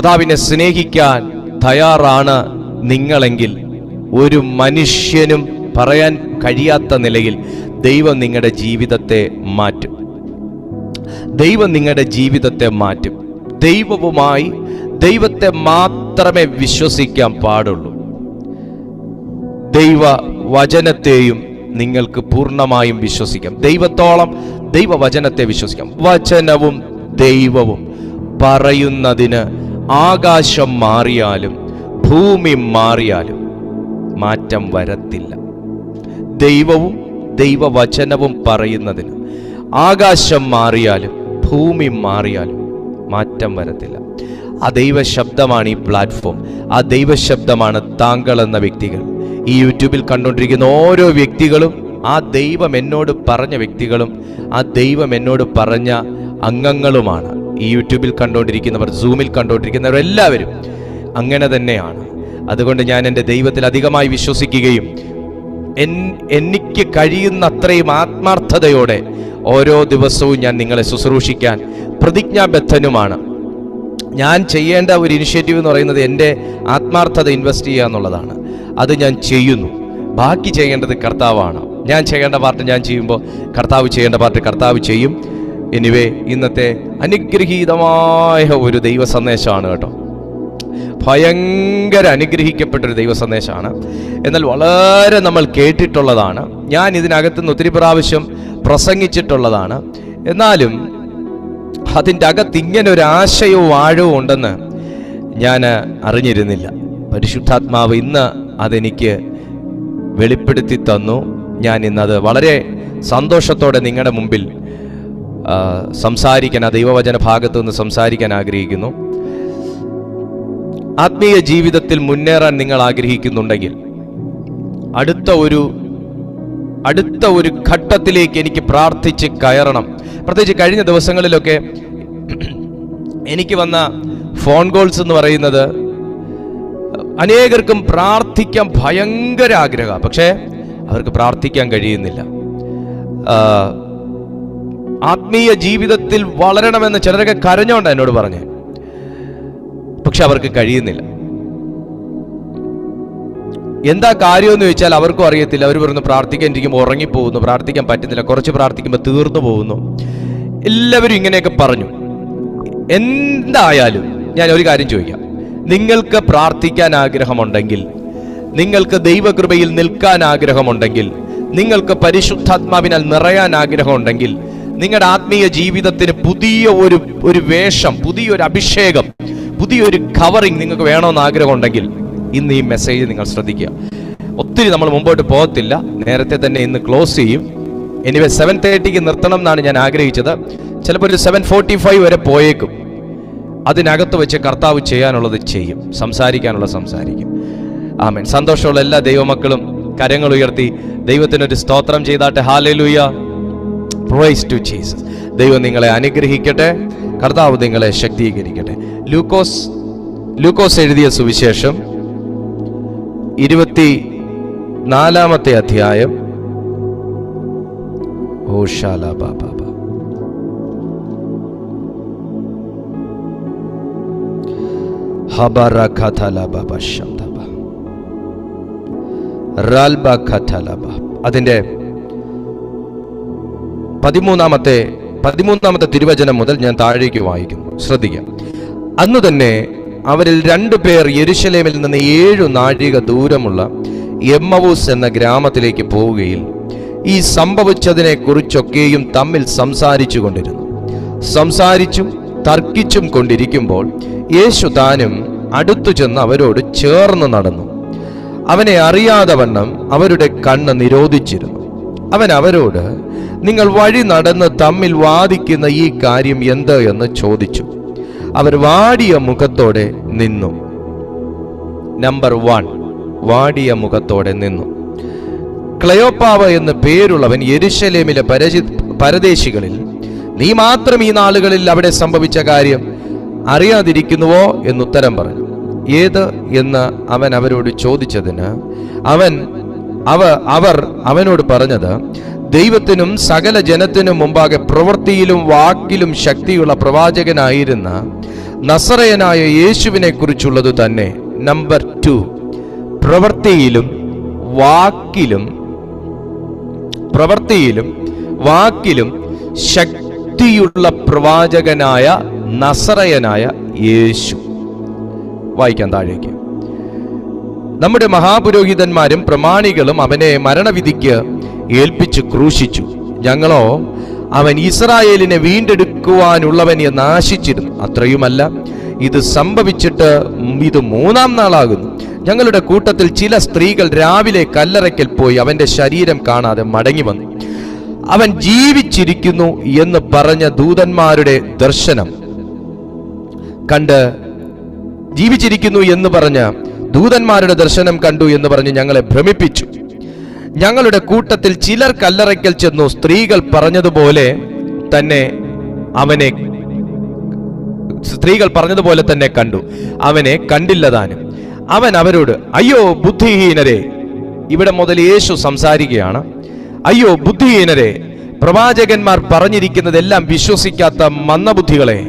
കർത്താവിനെ സ്നേഹിക്കാൻ തയ്യാറാണ് നിങ്ങളെങ്കിൽ ഒരു മനുഷ്യനും പറയാൻ കഴിയാത്ത നിലയിൽ ദൈവം നിങ്ങളുടെ ജീവിതത്തെ മാറ്റും. ദൈവം നിങ്ങളുടെ ജീവിതത്തെ മാറ്റും. ദൈവവുമായി ദൈവത്തെ മാത്രമേ വിശ്വസിക്കാൻ പാടുള്ളൂ. ദൈവ വചനത്തെയും നിങ്ങൾക്ക് പൂർണ്ണമായും വിശ്വസിക്കാം. ദൈവത്തോളം ദൈവവചനത്തെ വിശ്വസിക്കാം. വചനവും ദൈവവും പറയുന്നതിന് ആകാശം മാറിയാലും ഭൂമി മാറിയാലും മാറ്റം വരത്തില്ല. ദൈവവും ദൈവവചനവും പറയുന്നതിന് ആകാശം മാറിയാലും ഭൂമി മാറിയാലും മാറ്റം വരത്തില്ല. ആ ദൈവശബ്ദമാണ് ഈ പ്ലാറ്റ്ഫോം. ആ ദൈവശബ്ദമാണ് താങ്കൾ എന്ന വ്യക്തികൾ. ഈ യൂട്യൂബിൽ കണ്ടുകൊണ്ടിരിക്കുന്ന ഓരോ വ്യക്തികളും ആ ദൈവം എന്നോട് പറഞ്ഞ വ്യക്തികളും ആ ദൈവം എന്നോട് പറഞ്ഞ അംഗങ്ങളുമാണ്. ഈ യൂട്യൂബിൽ കണ്ടുകൊണ്ടിരിക്കുന്നവർ, സൂമിൽ കണ്ടുകൊണ്ടിരിക്കുന്നവർ എല്ലാവരും അങ്ങനെ തന്നെയാണ്. അതുകൊണ്ട് ഞാൻ എൻ്റെ ദൈവത്തിൽ അധികമായി വിശ്വസിക്കുകയും എനിക്ക് കഴിയുന്ന അത്രയും ആത്മാർത്ഥതയോടെ ഓരോ ദിവസവും ഞാൻ നിങ്ങളെ ശുശ്രൂഷിക്കാൻ പ്രതിജ്ഞാബദ്ധനുമാണ്. ഞാൻ ചെയ്യേണ്ട ഒരു ഇനിഷ്യേറ്റീവ് എന്ന് പറയുന്നത് എൻ്റെ ആത്മാർത്ഥത ഇൻവെസ്റ്റ് ചെയ്യുക എന്നുള്ളതാണ്. അത് ഞാൻ ചെയ്യുന്നു. ബാക്കി ചെയ്യേണ്ടത് കർത്താവാണ്. ഞാൻ ചെയ്യേണ്ട പാർട്ട് ഞാൻ ചെയ്യുമ്പോൾ കർത്താവ് ചെയ്യേണ്ട പാർട്ട് കർത്താവ് ചെയ്യും. എനിവേ, ഇന്നത്തെ അനുഗ്രഹീതമായ ഒരു ദൈവ സന്ദേശമാണ് കേട്ടോ. ഭയങ്കര അനുഗ്രഹിക്കപ്പെട്ടൊരു ദൈവ സന്ദേശമാണ്. എന്നാൽ വളരെ നമ്മൾ കേട്ടിട്ടുള്ളതാണ്. ഞാൻ ഇതിനകത്തുനിന്ന് ഒത്തിരി പ്രാവശ്യം പ്രസംഗിച്ചിട്ടുള്ളതാണ്. എന്നാലും അതിൻ്റെ അകത്ത് ഇങ്ങനെ ഒരു ആശയവും ആഴവും ഉണ്ടെന്ന് ഞാൻ അറിഞ്ഞിരുന്നില്ല. പരിശുദ്ധാത്മാവ് ഇന്ന് അതെനിക്ക് വെളിപ്പെടുത്തി തന്നു. ഞാൻ ഇന്നത് വളരെ സന്തോഷത്തോടെ നിങ്ങളുടെ മുമ്പിൽ സംസാരിക്കാൻ, ആ ദൈവവചന ഭാഗത്തു നിന്ന് സംസാരിക്കാൻ ആഗ്രഹിക്കുന്നു. ആത്മീയ ജീവിതത്തിൽ മുന്നേറാൻ നിങ്ങൾ ആഗ്രഹിക്കുന്നുണ്ടെങ്കിൽ അടുത്ത ഒരു ഘട്ടത്തിലേക്ക് എനിക്ക് പ്രാർത്ഥിച്ച് കയറണം. പ്രത്യേകിച്ച് കഴിഞ്ഞ ദിവസങ്ങളിലൊക്കെ എനിക്ക് വന്ന ഫോൺ കോൾസ് എന്ന് പറയുന്നത് അനേകർക്കും പ്രാർത്ഥിക്കാൻ ഭയങ്കര ആഗ്രഹമാണ്, പക്ഷേ അവർക്ക് പ്രാർത്ഥിക്കാൻ കഴിയുന്നില്ല. ആത്മീയ ജീവിതത്തിൽ വളരണമെന്ന് ചിലരൊക്കെ കരഞ്ഞോണ്ടാണ് എന്നോട് പറഞ്ഞേ, പക്ഷെ അവർക്ക് കഴിയുന്നില്ല. എന്താ കാര്യമെന്ന് ചോദിച്ചാൽ അവർക്കും അറിയത്തില്ല. അവർ പറഞ്ഞു പ്രാർത്ഥിക്കാൻ ഇരിക്കുമ്പോൾ ഉറങ്ങിപ്പോകുന്നു, പ്രാർത്ഥിക്കാൻ പറ്റുന്നില്ല, കുറച്ച് പ്രാർത്ഥിക്കുമ്പോൾ തീർന്നു പോകുന്നു. എല്ലാവരും ഇങ്ങനെയൊക്കെ പറഞ്ഞു. എന്തായാലും ഞാൻ ഒരു കാര്യം ചോദിക്കാം. നിങ്ങൾക്ക് പ്രാർത്ഥിക്കാൻ ആഗ്രഹമുണ്ടെങ്കിൽ, നിങ്ങൾക്ക് ദൈവകൃപയിൽ നിൽക്കാൻ ആഗ്രഹമുണ്ടെങ്കിൽ, നിങ്ങൾക്ക് പരിശുദ്ധാത്മാവിനാൽ നിറയാൻ ആഗ്രഹമുണ്ടെങ്കിൽ, നിങ്ങളുടെ ആത്മീയ ജീവിതത്തിന് പുതിയ ഒരു വേഷം, പുതിയൊരു അഭിഷേകം, പുതിയൊരു കവറിങ് നിങ്ങൾക്ക് വേണമെന്ന് ആഗ്രഹമുണ്ടെങ്കിൽ ഇന്ന് ഈ മെസ്സേജ് നിങ്ങൾ ശ്രദ്ധിക്കുക. ഒത്തിരി നമ്മൾ മുമ്പോട്ട് പോകത്തില്ല, നേരത്തെ തന്നെ ഇന്ന് ക്ലോസ് ചെയ്യും. എനിവേ 7:30 നിർത്തണം എന്നാണ് ഞാൻ ആഗ്രഹിച്ചത്. ചിലപ്പോൾ ഒരു 7:45 വരെ പോയേക്കും. അതിനകത്ത് വെച്ച് കർത്താവ് ചെയ്യാനുള്ളത് ചെയ്യും, സംസാരിക്കാനുള്ള സംസാരിക്കും. ആമേൻ. സന്തോഷമുള്ള എല്ലാ ദൈവമക്കളും കരങ്ങൾ ഉയർത്തി ദൈവത്തിനൊരു സ്തോത്രം ചെയ്താട്ടെ. Hallelujah, praise to Jesus. ദൈവം നിങ്ങളെ അനുഗ്രഹിക്കട്ടെ, കർത്താവ് നിങ്ങളെ ശക്തീകരിക്കട്ടെ. ലൂക്കോസ് എഴുതിയ സുവിശേഷം 24-ാമത്തെ അധ്യായം. അതിന്റെ 13-ാമത്തെ തിരുവചനം മുതൽ ഞാൻ താഴേക്ക് വായിക്കുന്നു. ശ്രദ്ധിക്കാം. അന്നു തന്നെ അവരിൽ 2 പേർ യെരുശലേമിൽ നിന്ന് 7 നാഴിക ദൂരമുള്ള എമ്മവൂസ് എന്ന ഗ്രാമത്തിലേക്ക് പോവുകയിൽ ഈ സംഭവിച്ചതിനെ കുറിച്ചൊക്കെയും തമ്മിൽ സംസാരിച്ചും തർക്കിച്ചും കൊണ്ടിരിക്കുമ്പോൾ യേശു താനും അടുത്തു ചെന്ന് അവരോട് ചേർന്ന് നടന്നു. അവനെ അറിയാതെ വണ്ണം അവരുടെ കണ്ണ് നിരോധിച്ചിരുന്നു. അവൻ അവരോട്, നിങ്ങൾ വഴി നടന്ന് തമ്മിൽ വാദിക്കുന്ന ഈ കാര്യം എന്ത് എന്ന് ചോദിച്ചു. അവർ വാടിയ മുഖത്തോടെ നിന്നു. നമ്പർ 1, വാടിയ മുഖത്തോടെ നിന്നു. ക്ലെയോപ്പാവ് എന്ന് പേരുള്ളവൻ യെരുശലേമിലെ പരദേശികളിൽ, നീ മാത്രം ഈ നാളുകളിൽ അവിടെ സംഭവിച്ച കാര്യം അറിയാതിരിക്കുന്നുവോ എന്നുത്തരം പറഞ്ഞു. ഏത് എന്ന് അവൻ അവരോട് ചോദിച്ചതിന് അവർ അവനോട് പറഞ്ഞത്, ദൈവത്തിനും സകല ജനത്തിനും മുമ്പാകെ പ്രവൃത്തിയിലും വാക്കിലും ശക്തിയുള്ള പ്രവാചകനായിരുന്ന നസറയനായ യേശുവിനെ കുറിച്ചുള്ളത് തന്നെ. നമ്പർ 2, പ്രവൃത്തിയിലും വാക്കിലും ശക്തിയുള്ള പ്രവാചകനായ നസറയനായ യേശു. വായിക്കാം താഴേക്ക്. നമ്മുടെ മഹാപുരോഹിതന്മാരും പ്രമാണികളും അവനെ മരണവിധിക്ക് ഏൽപ്പിച്ച് ക്രൂശിച്ചു. ഞങ്ങളോ അവൻ ഇസ്രായേലിനെ വീണ്ടെടുക്കുവാനുള്ളവൻ എന്ന് ആശിച്ചിരുന്നു. അത്രയുമല്ല, ഇത് സംഭവിച്ചിട്ട് ഇത് 3-ാം നാളാകുന്നു. ഞങ്ങളുടെ കൂട്ടത്തിൽ ചില സ്ത്രീകൾ രാവിലെ കല്ലറയ്ക്കൽ പോയി അവന്റെ ശരീരം കാണാതെ മടങ്ങി വന്നു. അവൻ ജീവിച്ചിരിക്കുന്നു എന്ന് പറഞ്ഞ ദൂതന്മാരുടെ ദർശനം കണ്ടു എന്ന് പറഞ്ഞ് ഞങ്ങളെ ഭ്രമിപ്പിച്ചു. ഞങ്ങളുടെ കൂട്ടത്തിൽ ചിലർ കല്ലറയ്ക്കൽ ചെന്നു. സ്ത്രീകൾ പറഞ്ഞതുപോലെ തന്നെ കണ്ടു. അവനെ കണ്ടില്ലതാനും. അവൻ അവരോട്, അയ്യോ ബുദ്ധിഹീനരെ. ഇവിടെ മുതൽ യേശു സംസാരിക്കുകയാണ്. അയ്യോ ബുദ്ധിഹീനരെ, പ്രവാചകന്മാർ പറഞ്ഞിരിക്കുന്നതെല്ലാം വിശ്വസിക്കാത്ത മന്ദബുദ്ധികളെ,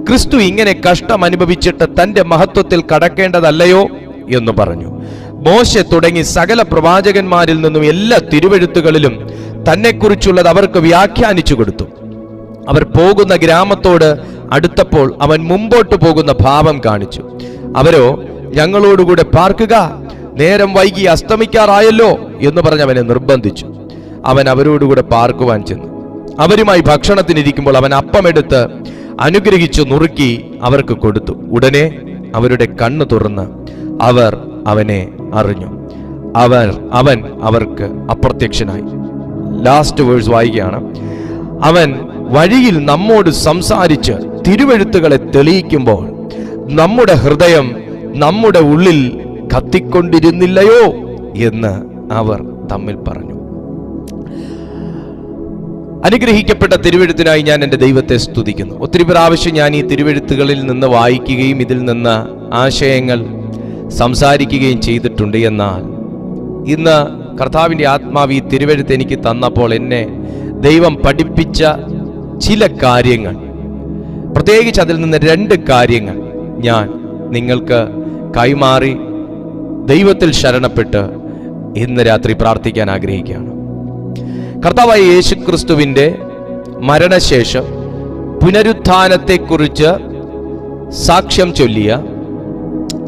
ക്രിസ്തു ഇങ്ങനെ കഷ്ടം അനുഭവിച്ചിട്ട് തന്റെ മഹത്വത്തിൽ കടക്കേണ്ടതല്ലയോ എന്ന് പറഞ്ഞു. മോശെ തുടങ്ങി സകല പ്രവാചകന്മാരിൽ നിന്നും എല്ലാ തിരുവെഴുത്തുകളിലും തന്നെക്കുറിച്ചുള്ളത് അവർക്ക് വ്യാഖ്യാനിച്ചു കൊടുത്തു. അവർ പോകുന്ന ഗ്രാമത്തോട് അടുത്തപ്പോൾ അവൻ മുമ്പോട്ട് പോകുന്ന ഭാവം കാണിച്ചു. അവരോ, ഞങ്ങളോടുകൂടെ പാർക്കുക, നേരം വൈകി അസ്തമിക്കാറായല്ലോ എന്ന് പറഞ്ഞ് അവനെ നിർബന്ധിച്ചു. അവൻ അവരോടുകൂടെ പാർക്കുവാൻ ചെന്നു. അവരുമായി ഭക്ഷണത്തിനിരിക്കുമ്പോൾ അവൻ അപ്പമെടുത്ത് അനുഗ്രഹിച്ചു നുറുക്കി അവർക്ക് കൊടുത്തു. ഉടനെ അവരുടെ കണ്ണ് തുറന്ന് അവർ അവനെ അറിഞ്ഞു. അവൻ അവർക്ക് അപ്രത്യക്ഷനായി. ലാസ്റ്റ് വേഴ്സ് വായിക്കുകയാണ്. അവൻ വഴിയിൽ നമ്മോട് സംസാരിച്ച് തിരുവെഴുത്തുകളെ തെളിയിക്കുമ്പോൾ നമ്മുടെ ഹൃദയം നമ്മുടെ ഉള്ളിൽ കത്തിക്കൊണ്ടിരുന്നില്ലയോ എന്ന് അവർ തമ്മിൽ പറഞ്ഞു. അനുഗ്രഹിക്കപ്പെട്ട തിരുവെഴുത്തിനായി ഞാൻ എൻ്റെ ദൈവത്തെ സ്തുതിക്കുന്നു. ഒത്തിരി പ്രാവശ്യം ഞാൻ ഈ തിരുവെഴുത്തുകളിൽ നിന്ന് വായിക്കുകയും ഇതിൽ നിന്ന് ആശയങ്ങൾ സംസാരിക്കുകയും ചെയ്തിട്ടുണ്ട്. എന്നാൽ ഇന്ന് കർത്താവിൻ്റെ ആത്മാവ് ഈ തിരുവെഴുത്ത് എനിക്ക് തന്നപ്പോൾ എന്നെ ദൈവം പഠിപ്പിച്ച ചില കാര്യങ്ങൾ, പ്രത്യേകിച്ച് അതിൽ നിന്ന് 2 കാര്യങ്ങൾ ഞാൻ നിങ്ങൾക്ക് കൈമാറി ദൈവത്തിൽ ശരണപ്പെട്ട് ഇന്ന് രാത്രി പ്രാർത്ഥിക്കാൻ ആഗ്രഹിക്കുകയാണ്. കർത്താവായ യേശുക്രിസ്തുവിൻ്റെ മരണശേഷം പുനരുത്ഥാനത്തെക്കുറിച്ച് സാക്ഷ്യം ചൊല്ലിയ,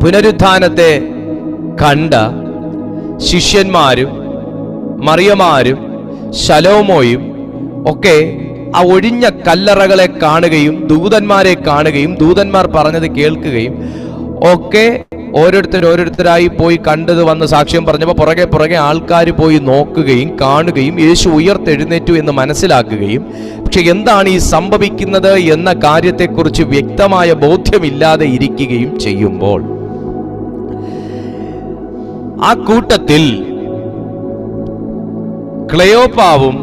പുനരുത്ഥാനത്തെ കണ്ട ശിഷ്യന്മാരും മറിയമാരും ശലോമോയും ഒക്കെ ആ ഒഴിഞ്ഞ കല്ലറകളെ കാണുകയും ദൂതന്മാരെ കാണുകയും ദൂതന്മാർ പറഞ്ഞത് കേൾക്കുകയും ഒക്കെ ഓരോരുത്തരായി പോയി കണ്ടത് വന്ന് സാക്ഷ്യം പറഞ്ഞപ്പോൾ പുറകെ ആൾക്കാർ പോയി നോക്കുകയും കാണുകയും യേശു ഉയർത്തെഴുന്നേറ്റു എന്ന് മനസ്സിലാക്കുകയും, പക്ഷെ എന്താണ് ഈ സംഭവിക്കുന്നത് എന്ന കാര്യത്തെക്കുറിച്ച് വ്യക്തമായ ബോധ്യമില്ലാതെ ഇരിക്കുകയും ചെയ്യുമ്പോൾ ആ കൂട്ടത്തിൽ ക്ലെയോപ്പാവും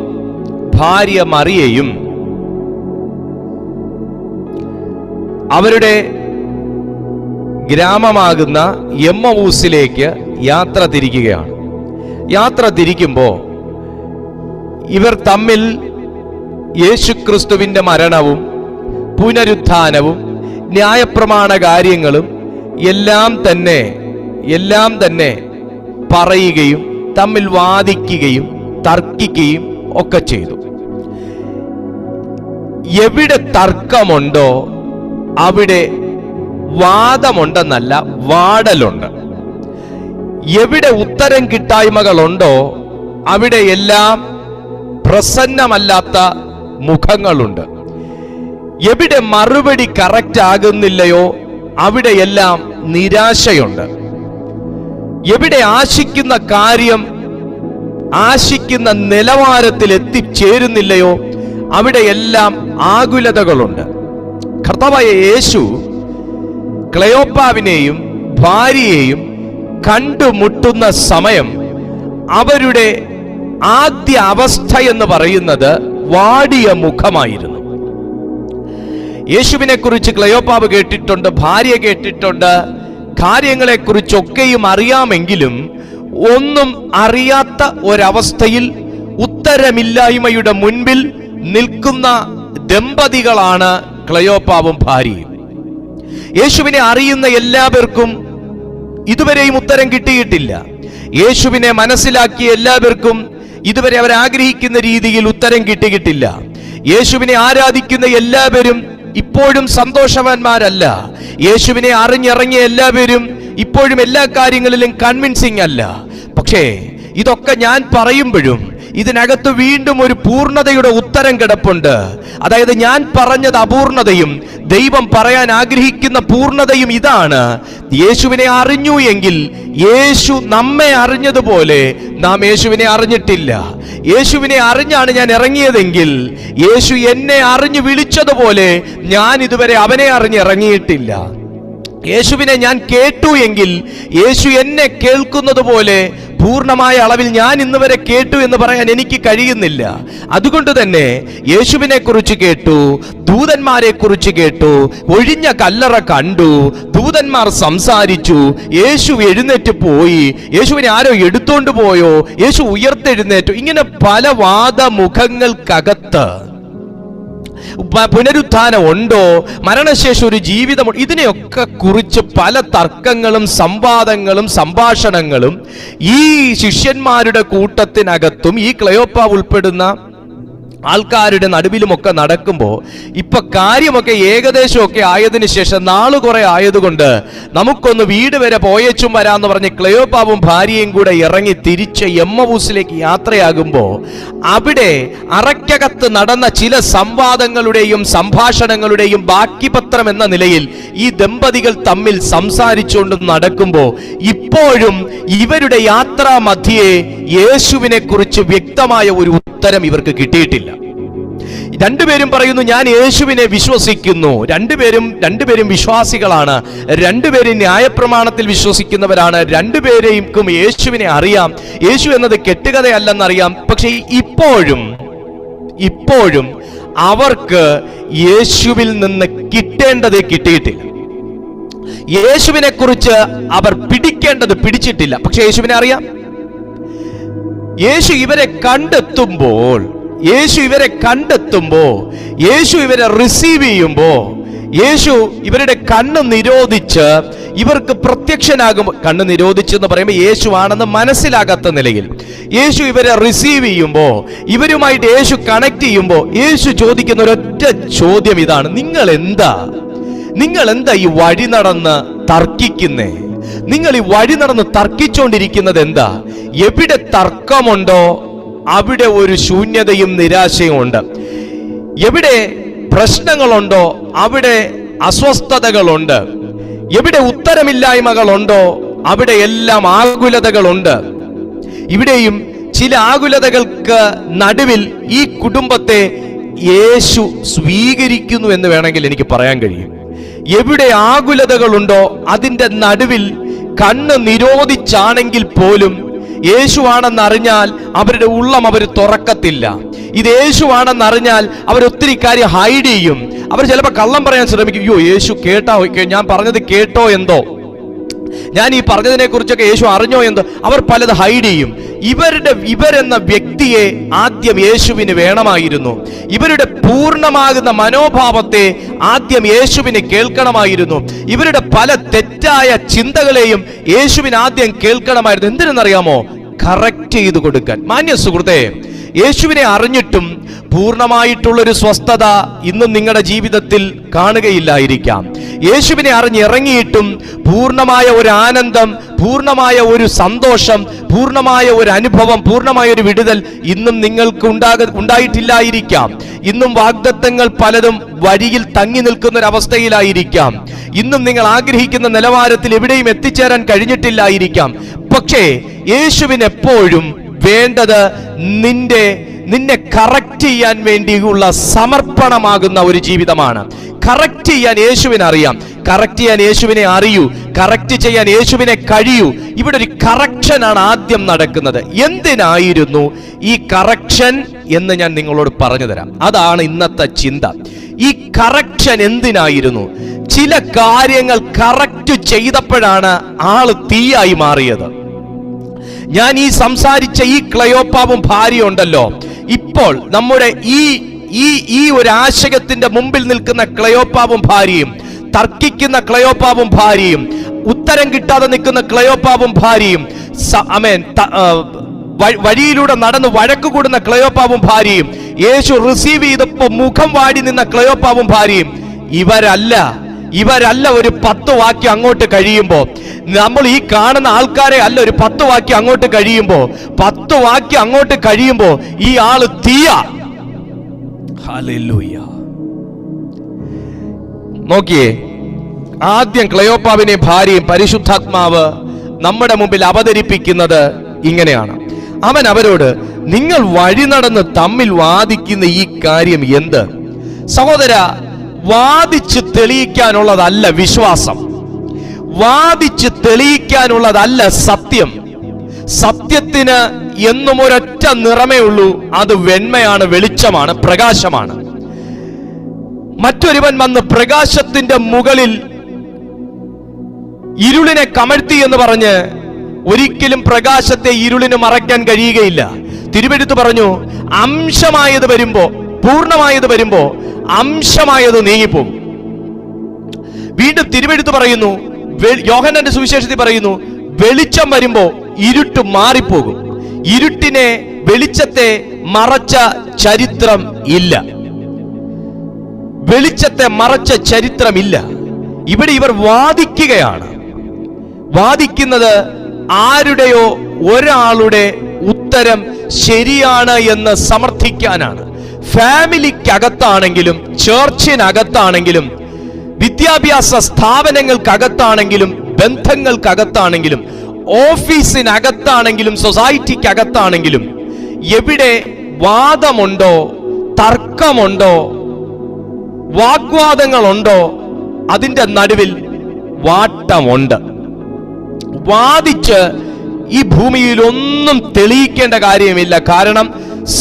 ഭാര്യ മറിയയും അവരുടെ ഗ്രാമമാകുന്ന എമ്മവൂസിലേക്ക് യാത്ര തിരിക്കുകയാണ്. യാത്ര തിരിക്കുമ്പോൾ ഇവർ തമ്മിൽ യേശുക്രിസ്തുവിൻ്റെ മരണവും പുനരുത്ഥാനവും ന്യായപ്രമാണ കാര്യങ്ങളും എല്ലാം തന്നെ പറയുകയും തമ്മിൽ വാദിക്കുകയും തർക്കിക്കുകയും ഒക്കെ ചെയ്തു. എവിടെ തർക്കമുണ്ടോ അവിടെ വാദമുണ്ടെന്നല്ല, വാടലുണ്ട്. എവിടെ ഉത്തരം കിട്ടായ്മകളുണ്ടോ അവിടെ എല്ലാം പ്രസന്നമല്ലാത്ത മുഖങ്ങളുണ്ട്. എവിടെ മറുപടി കറക്റ്റ് ആകുന്നില്ലയോ അവിടെയെല്ലാം നിരാശയുണ്ട്. എവിടെ ആശിക്കുന്ന കാര്യം ആശിക്കുന്ന നിലവാരത്തിൽ എത്തിച്ചേരുന്നില്ലയോ അവിടെയെല്ലാം ആകുലതകളുണ്ട്. കർത്താവായ യേശു ക്ലെയോപ്പാവിനെയും ഭാര്യയെയും കണ്ടുമുട്ടുന്ന സമയം അവരുടെ ആദ്യ അവസ്ഥ എന്ന് പറയുന്നത് വാടിയ മുഖമായിരുന്നു. യേശുവിനെ കുറിച്ച് ക്ലെയോപ്പാവ് കേട്ടിട്ടുണ്ട്, ഭാര്യ കേട്ടിട്ടുണ്ട്, കാര്യങ്ങളെക്കുറിച്ചൊക്കെയും അറിയാമെങ്കിലും ഒന്നും അറിയാത്ത ഒരവസ്ഥയിൽ ഉത്തരമില്ലായ്മയുടെ മുൻപിൽ നിൽക്കുന്ന ദമ്പതികളാണ് ക്ലെയോപ്പാവും ഭാര്യയും. യേശുവിനെ അറിയുന്ന എല്ലാവർക്കും ഇതുവരെയും ഉത്തരം കിട്ടിയിട്ടില്ല. യേശുവിനെ മനസ്സിലാക്കിയ എല്ലാവർക്കും ഇതുവരെ അവർ ആഗ്രഹിക്കുന്ന രീതിയിൽ ഉത്തരം കിട്ടിയിട്ടില്ല. യേശുവിനെ ആരാധിക്കുന്ന എല്ലാവരും ഇപ്പോഴും സന്തോഷവാന്മാരല്ല. യേശുവിനെ അറിഞ്ഞിറങ്ങിയ എല്ലാവരും ഇപ്പോഴും എല്ലാ കാര്യങ്ങളിലും കൺവിൻസിങ് അല്ല. പക്ഷേ ഇതൊക്കെ ഞാൻ പറയുമ്പോഴും ഇതിനകത്ത് വീണ്ടും ഒരു പൂർണ്ണതയുടെ ഉത്തരം കിടപ്പുണ്ട്. അതായത് ഞാൻ പറഞ്ഞത് അപൂർണതയും ദൈവം പറയാൻ ആഗ്രഹിക്കുന്ന പൂർണ്ണതയും ഇതാണ്. യേശുവിനെ അറിഞ്ഞു എങ്കിൽ യേശു നമ്മെ അറിഞ്ഞതുപോലെ നാം യേശുവിനെ അറിഞ്ഞിട്ടില്ല. യേശുവിനെ അറിഞ്ഞാണ് ഞാൻ ഇറങ്ങിയതെങ്കിൽ യേശു എന്നെ അറിഞ്ഞു വിളിച്ചതുപോലെ ഞാൻ ഇതുവരെ അവനെ അറിഞ്ഞിറങ്ങിയിട്ടില്ല. യേശുവിനെ ഞാൻ കേട്ടു എങ്കിൽ യേശു എന്നെ കേൾക്കുന്നത് പോലെ പൂർണ്ണമായ അളവിൽ ഞാൻ ഇന്ന് വരെ കേട്ടു എന്ന് പറയാൻ എനിക്ക് കഴിയുന്നില്ല. അതുകൊണ്ട് തന്നെ യേശുവിനെ കുറിച്ച് കേട്ടു, ദൂതന്മാരെ കുറിച്ച് കേട്ടു, ഒഴിഞ്ഞ കല്ലറ കണ്ടു, ദൂതന്മാർ സംസാരിച്ചു, യേശു എഴുന്നേറ്റ് പോയി, യേശുവിനെ ആരോ എടുത്തോണ്ട് പോയോ, യേശു ഉയർത്തെഴുന്നേറ്റു, ഇങ്ങനെ പല വാദമുഖങ്ങൾക്കകത്ത് പുനരുത്ഥാനം ഉണ്ടോ, മരണശേഷം ഒരു ജീവിതമുണ്ടോ, ഇതിനെയൊക്കെ കുറിച്ച് പല തർക്കങ്ങളും സംവാദങ്ങളും സംഭാഷണങ്ങളും ഈ ശിഷ്യന്മാരുടെ കൂട്ടത്തിനകത്തും ഈ ക്ലെയോപ്പ ഉൾപ്പെടുന്ന ആൾക്കാരുടെ നടുവിലുമൊക്കെ നടക്കുമ്പോൾ ഇപ്പൊ കാര്യമൊക്കെ ഏകദേശമൊക്കെ ആയതിനു ശേഷം നാള് കുറെ ആയതുകൊണ്ട് നമുക്കൊന്ന് വീട് വരെ പോയേച്ചും വരാന്ന് പറഞ്ഞ് ക്ലെയോപ്പാവും ഭാര്യയും കൂടെ ഇറങ്ങി തിരിച്ച് എമ്മവൂസിലേക്ക് യാത്രയാകുമ്പോൾ അവിടെ അറയ്ക്കകത്ത് നടന്ന ചില സംവാദങ്ങളുടെയും സംഭാഷണങ്ങളുടെയും ബാക്കിപത്രം എന്ന നിലയിൽ ഈ ദമ്പതികൾ തമ്മിൽ സംസാരിച്ചുകൊണ്ട് നടക്കുമ്പോൾ ഇപ്പോഴും ഇവരുടെ യാത്രാ മധ്യേ യേശുവിനെ കുറിച്ച് വ്യക്തമായ ഒരു ഉത്തരം ഇവർക്ക് കിട്ടിയിട്ടില്ല. രണ്ടുപേരും പറയുന്നു ഞാൻ യേശുവിനെ വിശ്വസിക്കുന്നു. രണ്ടുപേരും വിശ്വാസികളാണ്, രണ്ടുപേരും ന്യായപ്രമാണത്തിൽ വിശ്വസിക്കുന്നവരാണ്, രണ്ടുപേരെയും യേശുവിനെ അറിയാം, യേശു എന്നത് കെട്ടുകഥയല്ലെന്നറിയാം. പക്ഷേ ഇപ്പോഴും അവർക്ക് യേശുവിൽ നിന്ന് കിട്ടേണ്ടത് കിട്ടിയിട്ടില്ല. യേശുവിനെ കുറിച്ച് അവർ പിടിക്കേണ്ടത് പിടിച്ചിട്ടില്ല. പക്ഷെ യേശുവിനെ അറിയാം. യേശു ഇവരെ കണ്ടെത്തുമ്പോൾ, യേശു ഇവരെ റിസീവ് ചെയ്യുമ്പോൾ, യേശു ഇവരുടെ കണ്ണ് നിരോധിച്ച് ഇവർക്ക് പ്രത്യക്ഷനാകുമ്പോൾ, കണ്ണ് നിരോധിച്ചെന്ന് പറയുമ്പോൾ യേശു ആണെന്ന് മനസ്സിലാകാത്ത നിലയിൽ യേശു ഇവരെ റിസീവ് ചെയ്യുമ്പോൾ, ഇവരുമായിട്ട് യേശു കണക്ട് ചെയ്യുമ്പോൾ യേശു ചോദിക്കുന്ന ഒരൊറ്റ ചോദ്യം ഇതാണ്: നിങ്ങൾ എന്താ ഈ വഴി നടന്ന് തർക്കിക്കുന്നേ? നിങ്ങൾ ഈ വഴി നടന്ന് തർക്കിച്ചുകൊണ്ടിരിക്കുന്നത് എന്താ? എവിടെ തർക്കമുണ്ടോ അവിടെ ഒരു ശൂന്യതയും നിരാശയും ഉണ്ട്. എവിടെ പ്രശ്നങ്ങളുണ്ടോ അവിടെ അസ്വസ്ഥതകളുണ്ട്. എവിടെ ഉത്തരമില്ലായ്മകളുണ്ടോ അവിടെ എല്ലാം ആകുലതകളുണ്ട്. ഇവിടെയും ചില ആകുലതകൾക്ക് നടുവിൽ ഈ കുടുംബത്തെ യേശു സ്വീകരിക്കുന്നു എന്ന് വേണമെങ്കിൽ എനിക്ക് പറയാൻ കഴിയും. എവിടെ ആകുലതകളുണ്ടോ അതിന്റെ നടുവിൽ കണ്ണ് നിരോധിച്ചാണെങ്കിൽ പോലും യേശുവാണെന്നറിഞ്ഞാൽ അവരുടെ ഉള്ളം അവർ തുറക്കത്തില്ല. ഇത് യേശുവാണെന്നറിഞ്ഞാൽ അവരൊത്തിരി കാര്യം ഹൈഡ് ചെയ്യും. അവർ ചിലപ്പോൾ കള്ളം പറയാൻ ശ്രമിക്കും. അയ്യോ യേശു ഞാൻ പറഞ്ഞത് കേട്ടോ എന്തോ, ഞാൻ ഈ പറഞ്ഞതിനെ കുറിച്ചൊക്കെ യേശു അറിഞ്ഞോ എന്തോ, അവർ പലത് ഹൈഡ് ചെയ്യും. ഇവരെന്ന വ്യക്തിയെ ആദ്യം യേശുവിന് വേണമായിരുന്നു. ഇവരുടെ പൂർണ്ണമാകുന്ന മനോഭാവത്തെ ആദ്യം യേശുവിന് കേൾക്കണമായിരുന്നു. ഇവരുടെ പല തെറ്റായ ചിന്തകളെയും യേശുവിന് ആദ്യം കേൾക്കണമായിരുന്നു. എന്തിനെന്നറിയാമോ? കറക്റ്റ് ചെയ്ത് കൊടുക്കാൻ. മാന്യ സുഹൃത്തേ, യേശുവിനെ അറിഞ്ഞിട്ടും പൂർണ്ണമായിട്ടുള്ളൊരു സ്വസ്ഥത ഇന്നും നിങ്ങളുടെ ജീവിതത്തിൽ കാണുകയില്ലായിരിക്കാം. യേശുവിനെ അറിഞ്ഞിറങ്ങിയിട്ടും പൂർണ്ണമായ ഒരു ആനന്ദം, പൂർണ്ണമായ ഒരു സന്തോഷം, പൂർണ്ണമായ ഒരു അനുഭവം, പൂർണ്ണമായ ഒരു വിടുതൽ ഇന്നും നിങ്ങൾക്ക് ഉണ്ടായിട്ടില്ലായിരിക്കാം. ഇന്നും വാഗ്ദത്തങ്ങൾ പലതും വഴിയിൽ തങ്ങി നിൽക്കുന്ന ഒരു അവസ്ഥയിലായിരിക്കാം. ഇന്നും നിങ്ങൾ ആഗ്രഹിക്കുന്ന നിലവാരത്തിൽ എവിടെയും എത്തിച്ചേരാൻ കഴിഞ്ഞിട്ടില്ലായിരിക്കാം. പക്ഷേ യേശുവിന് എപ്പോഴും വേണ്ടത് നിന്നെ കറക്റ്റ് ചെയ്യാൻ വേണ്ടിയുള്ള സമർപ്പണമാകുന്ന ഒരു ജീവിതമാണ്. കറക്റ്റ് ചെയ്യാൻ യേശുവിനെ അറിയാം, കറക്റ്റ് ചെയ്യാൻ യേശുവിനെ അറിയൂ, കറക്റ്റ് ചെയ്യാൻ യേശുവിനെ കഴിയൂ. ഇവിടെ ഒരു കറക്ഷനാണ് ആദ്യം നടക്കുന്നത്. എന്തിനായിരുന്നു ഈ കറക്ഷൻ എന്ന് ഞാൻ നിങ്ങളോട് പറഞ്ഞു തരാം. അതാണ് ഇന്നത്തെ ചിന്ത. ഈ കറക്ഷൻ എന്തിനായിരുന്നു? ചില കാര്യങ്ങൾ കറക്റ്റ് ചെയ്തപ്പോഴാണ് ആള് തീയായി മാറിയത്. ഞാൻ ഈ സംസാരിച്ച ഈ ക്ലെയോപ്പാവും ഭാര്യ ഉണ്ടല്ലോ, ഇപ്പോൾ നമ്മുടെ ഈ ഒരു ആശയത്തിന്റെ മുമ്പിൽ നിൽക്കുന്ന ക്ലെയോപ്പാവും ഭാര്യയും തർക്കിക്കുന്ന ക്ലെയോപ്പാവും ഭാര്യയും, ഉത്തരം കിട്ടാതെ നിൽക്കുന്ന ക്ലെയോപ്പാവും ഭാര്യയും, വഴിയിലൂടെ നടന്ന് വഴക്ക് കൂടുന്ന ക്ലെയോപ്പാവും ഭാര്യയും, യേശു റിസീവ് ചെയ്തപ്പോ മുഖം വാടി നിന്ന ക്ലെയോപ്പാവും ഭാര്യയും, ഇവരല്ല ഒരു 10 വാക്യം അങ്ങോട്ട് കഴിയുമ്പോ, നമ്മൾ ഈ കാണുന്ന ആൾക്കാരെ അല്ല ഒരു 10 വാക്യം അങ്ങോട്ട് കഴിയുമ്പോ, 10 വാക്യം അങ്ങോട്ട് കഴിയുമ്പോ ഈ ആള് തീയ. ഹല്ലേലൂയ. നോക്കിയേ, ആദ്യം ക്ലെയോപ്പാവിനെ ഭാര്യയും പരിശുദ്ധാത്മാവ് നമ്മുടെ മുമ്പിൽ അവതരിപ്പിക്കുന്നത് ഇങ്ങനെയാണ്. അവൻ അവരോട്, നിങ്ങൾ വഴി നടന്ന് തമ്മിൽ വാദിക്കുന്ന ഈ കാര്യം എന്ത്? സഹോദര, വാദിച്ച് തെളിയിക്കാനുള്ളതല്ല വിശ്വാസം, വാദിച്ച് തെളിയിക്കാനുള്ളതല്ല സത്യം. സത്യത്തിന് എന്നും ഒരൊറ്റ നിറമേ ഉള്ളൂ, അത് വെണ്മയാണ്, വെളിച്ചമാണ്, പ്രകാശമാണ്. മറ്റൊരുവൻ വന്ന് പ്രകാശത്തിന്റെ മുകളിൽ ഇരുളിനെ കമഴ്ത്തി എന്ന് പറഞ്ഞ് ഒരിക്കലും പ്രകാശത്തെ ഇരുളിന് മറയ്ക്കാൻ കഴിയുകയില്ല. തിരുവെഴുത്ത് പറഞ്ഞു, അംശമായത് വരുമ്പോ, പൂർണ്ണമായത് വരുമ്പോ അംശമായത് നീങ്ങിപ്പോകും. വീണ്ടും തിരുവെഴുത്ത് പറയുന്നു, യോഹന്നാന്റെ സുവിശേഷത്തിൽ പറയുന്നു, വെളിച്ചം വരുമ്പോ ഇരുട്ട് മാറിപ്പോകും. ഇരുട്ടിനെ, വെളിച്ചത്തെ മറച്ച ചരിത്രം ഇല്ല. വെളിച്ചത്തെ മറച്ച ചരിത്രമില്ല. ഇവിടെ ഇവർ വാദിക്കുകയാണ്. വാദിക്കുന്നത് ആരുടെയോ ഒരാളുടെ ഉത്തരം ശരിയാണ് എന്ന് സമർത്ഥിക്കാനാണ്. ഫാമിലിക്കകത്താണെങ്കിലും, ചർച്ചിനകത്താണെങ്കിലും, വിദ്യാഭ്യാസ സ്ഥാപനങ്ങൾക്കകത്താണെങ്കിലും, ബന്ധങ്ങൾക്കകത്താണെങ്കിലും, ഓഫീസിനകത്താണെങ്കിലും, സൊസൈറ്റിക്കകത്താണെങ്കിലും, എവിടെ വാദമുണ്ടോ, തർക്കമുണ്ടോ, വാഗ്വാദങ്ങളുണ്ടോ, അതിന്റെ നടുവിൽ വാട്ടമുണ്ട്. വാദിച്ച് ഈ ഭൂമിയിൽ ഒന്നും തെളിയിക്കേണ്ട കാര്യമില്ല. കാരണം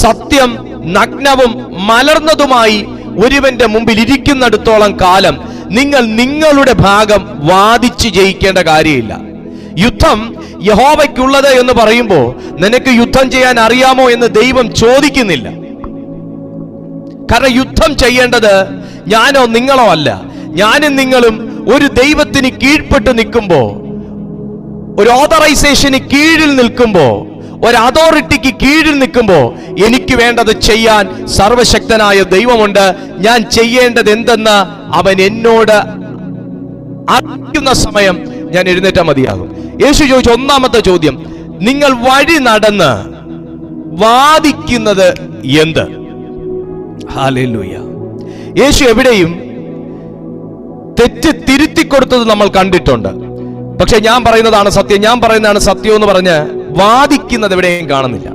സത്യം നഗ്നവും മലർന്നതുമായി ഒരുവന്റെ മുമ്പിൽ ഇരിക്കുന്നിടത്തോളം കാലം നിങ്ങൾ നിങ്ങളുടെ ഭാഗം വാദിച്ച് ജയിക്കേണ്ട കാര്യമില്ല. യുദ്ധം യഹോവയ്ക്കുള്ളത് എന്ന് പറയുമ്പോൾ നിനക്ക് യുദ്ധം ചെയ്യാൻ അറിയാമോ എന്ന് ദൈവം ചോദിക്കുന്നില്ല. കാരണം യുദ്ധം ചെയ്യേണ്ടത് ഞാനോ നിങ്ങളോ അല്ല. ഞാനും നിങ്ങളും ഒരു ദൈവത്തിന് കീഴ്പ്പെട്ട് നിൽക്കുമ്പോ, ഒരു ഓതറൈസേഷന് കീഴിൽ നിൽക്കുമ്പോ, ഒരു അതോറിറ്റിക്ക് കീഴിൽ നിൽക്കുമ്പോ എനിക്ക് വേണ്ടത് ചെയ്യാൻ സർവശക്തനായ ദൈവമുണ്ട്. ഞാൻ ചെയ്യേണ്ടത് എന്തെന്ന് അവൻ എന്നോട് അറിയിക്കുന്ന സമയം ഞാൻ എഴുന്നേറ്റാൽ മതിയാകും. യേശു ചോദിച്ച ഒന്നാമത്തെ ചോദ്യം, നിങ്ങൾ വഴി നടന്ന് വാദിക്കുന്നത് എന്ത്? ഹല്ലേലൂയ. യേശു എവിടെയും തെറ്റ് തിരുത്തി കൊടുത്തത് നമ്മൾ കണ്ടിട്ടുണ്ട്. പക്ഷെ ഞാൻ പറയുന്നതാണ് സത്യം, ഞാൻ പറയുന്നതാണ് സത്യം എന്ന് പറഞ്ഞ് വാദിക്കുന്നത് എവിടെയും കാണുന്നില്ല.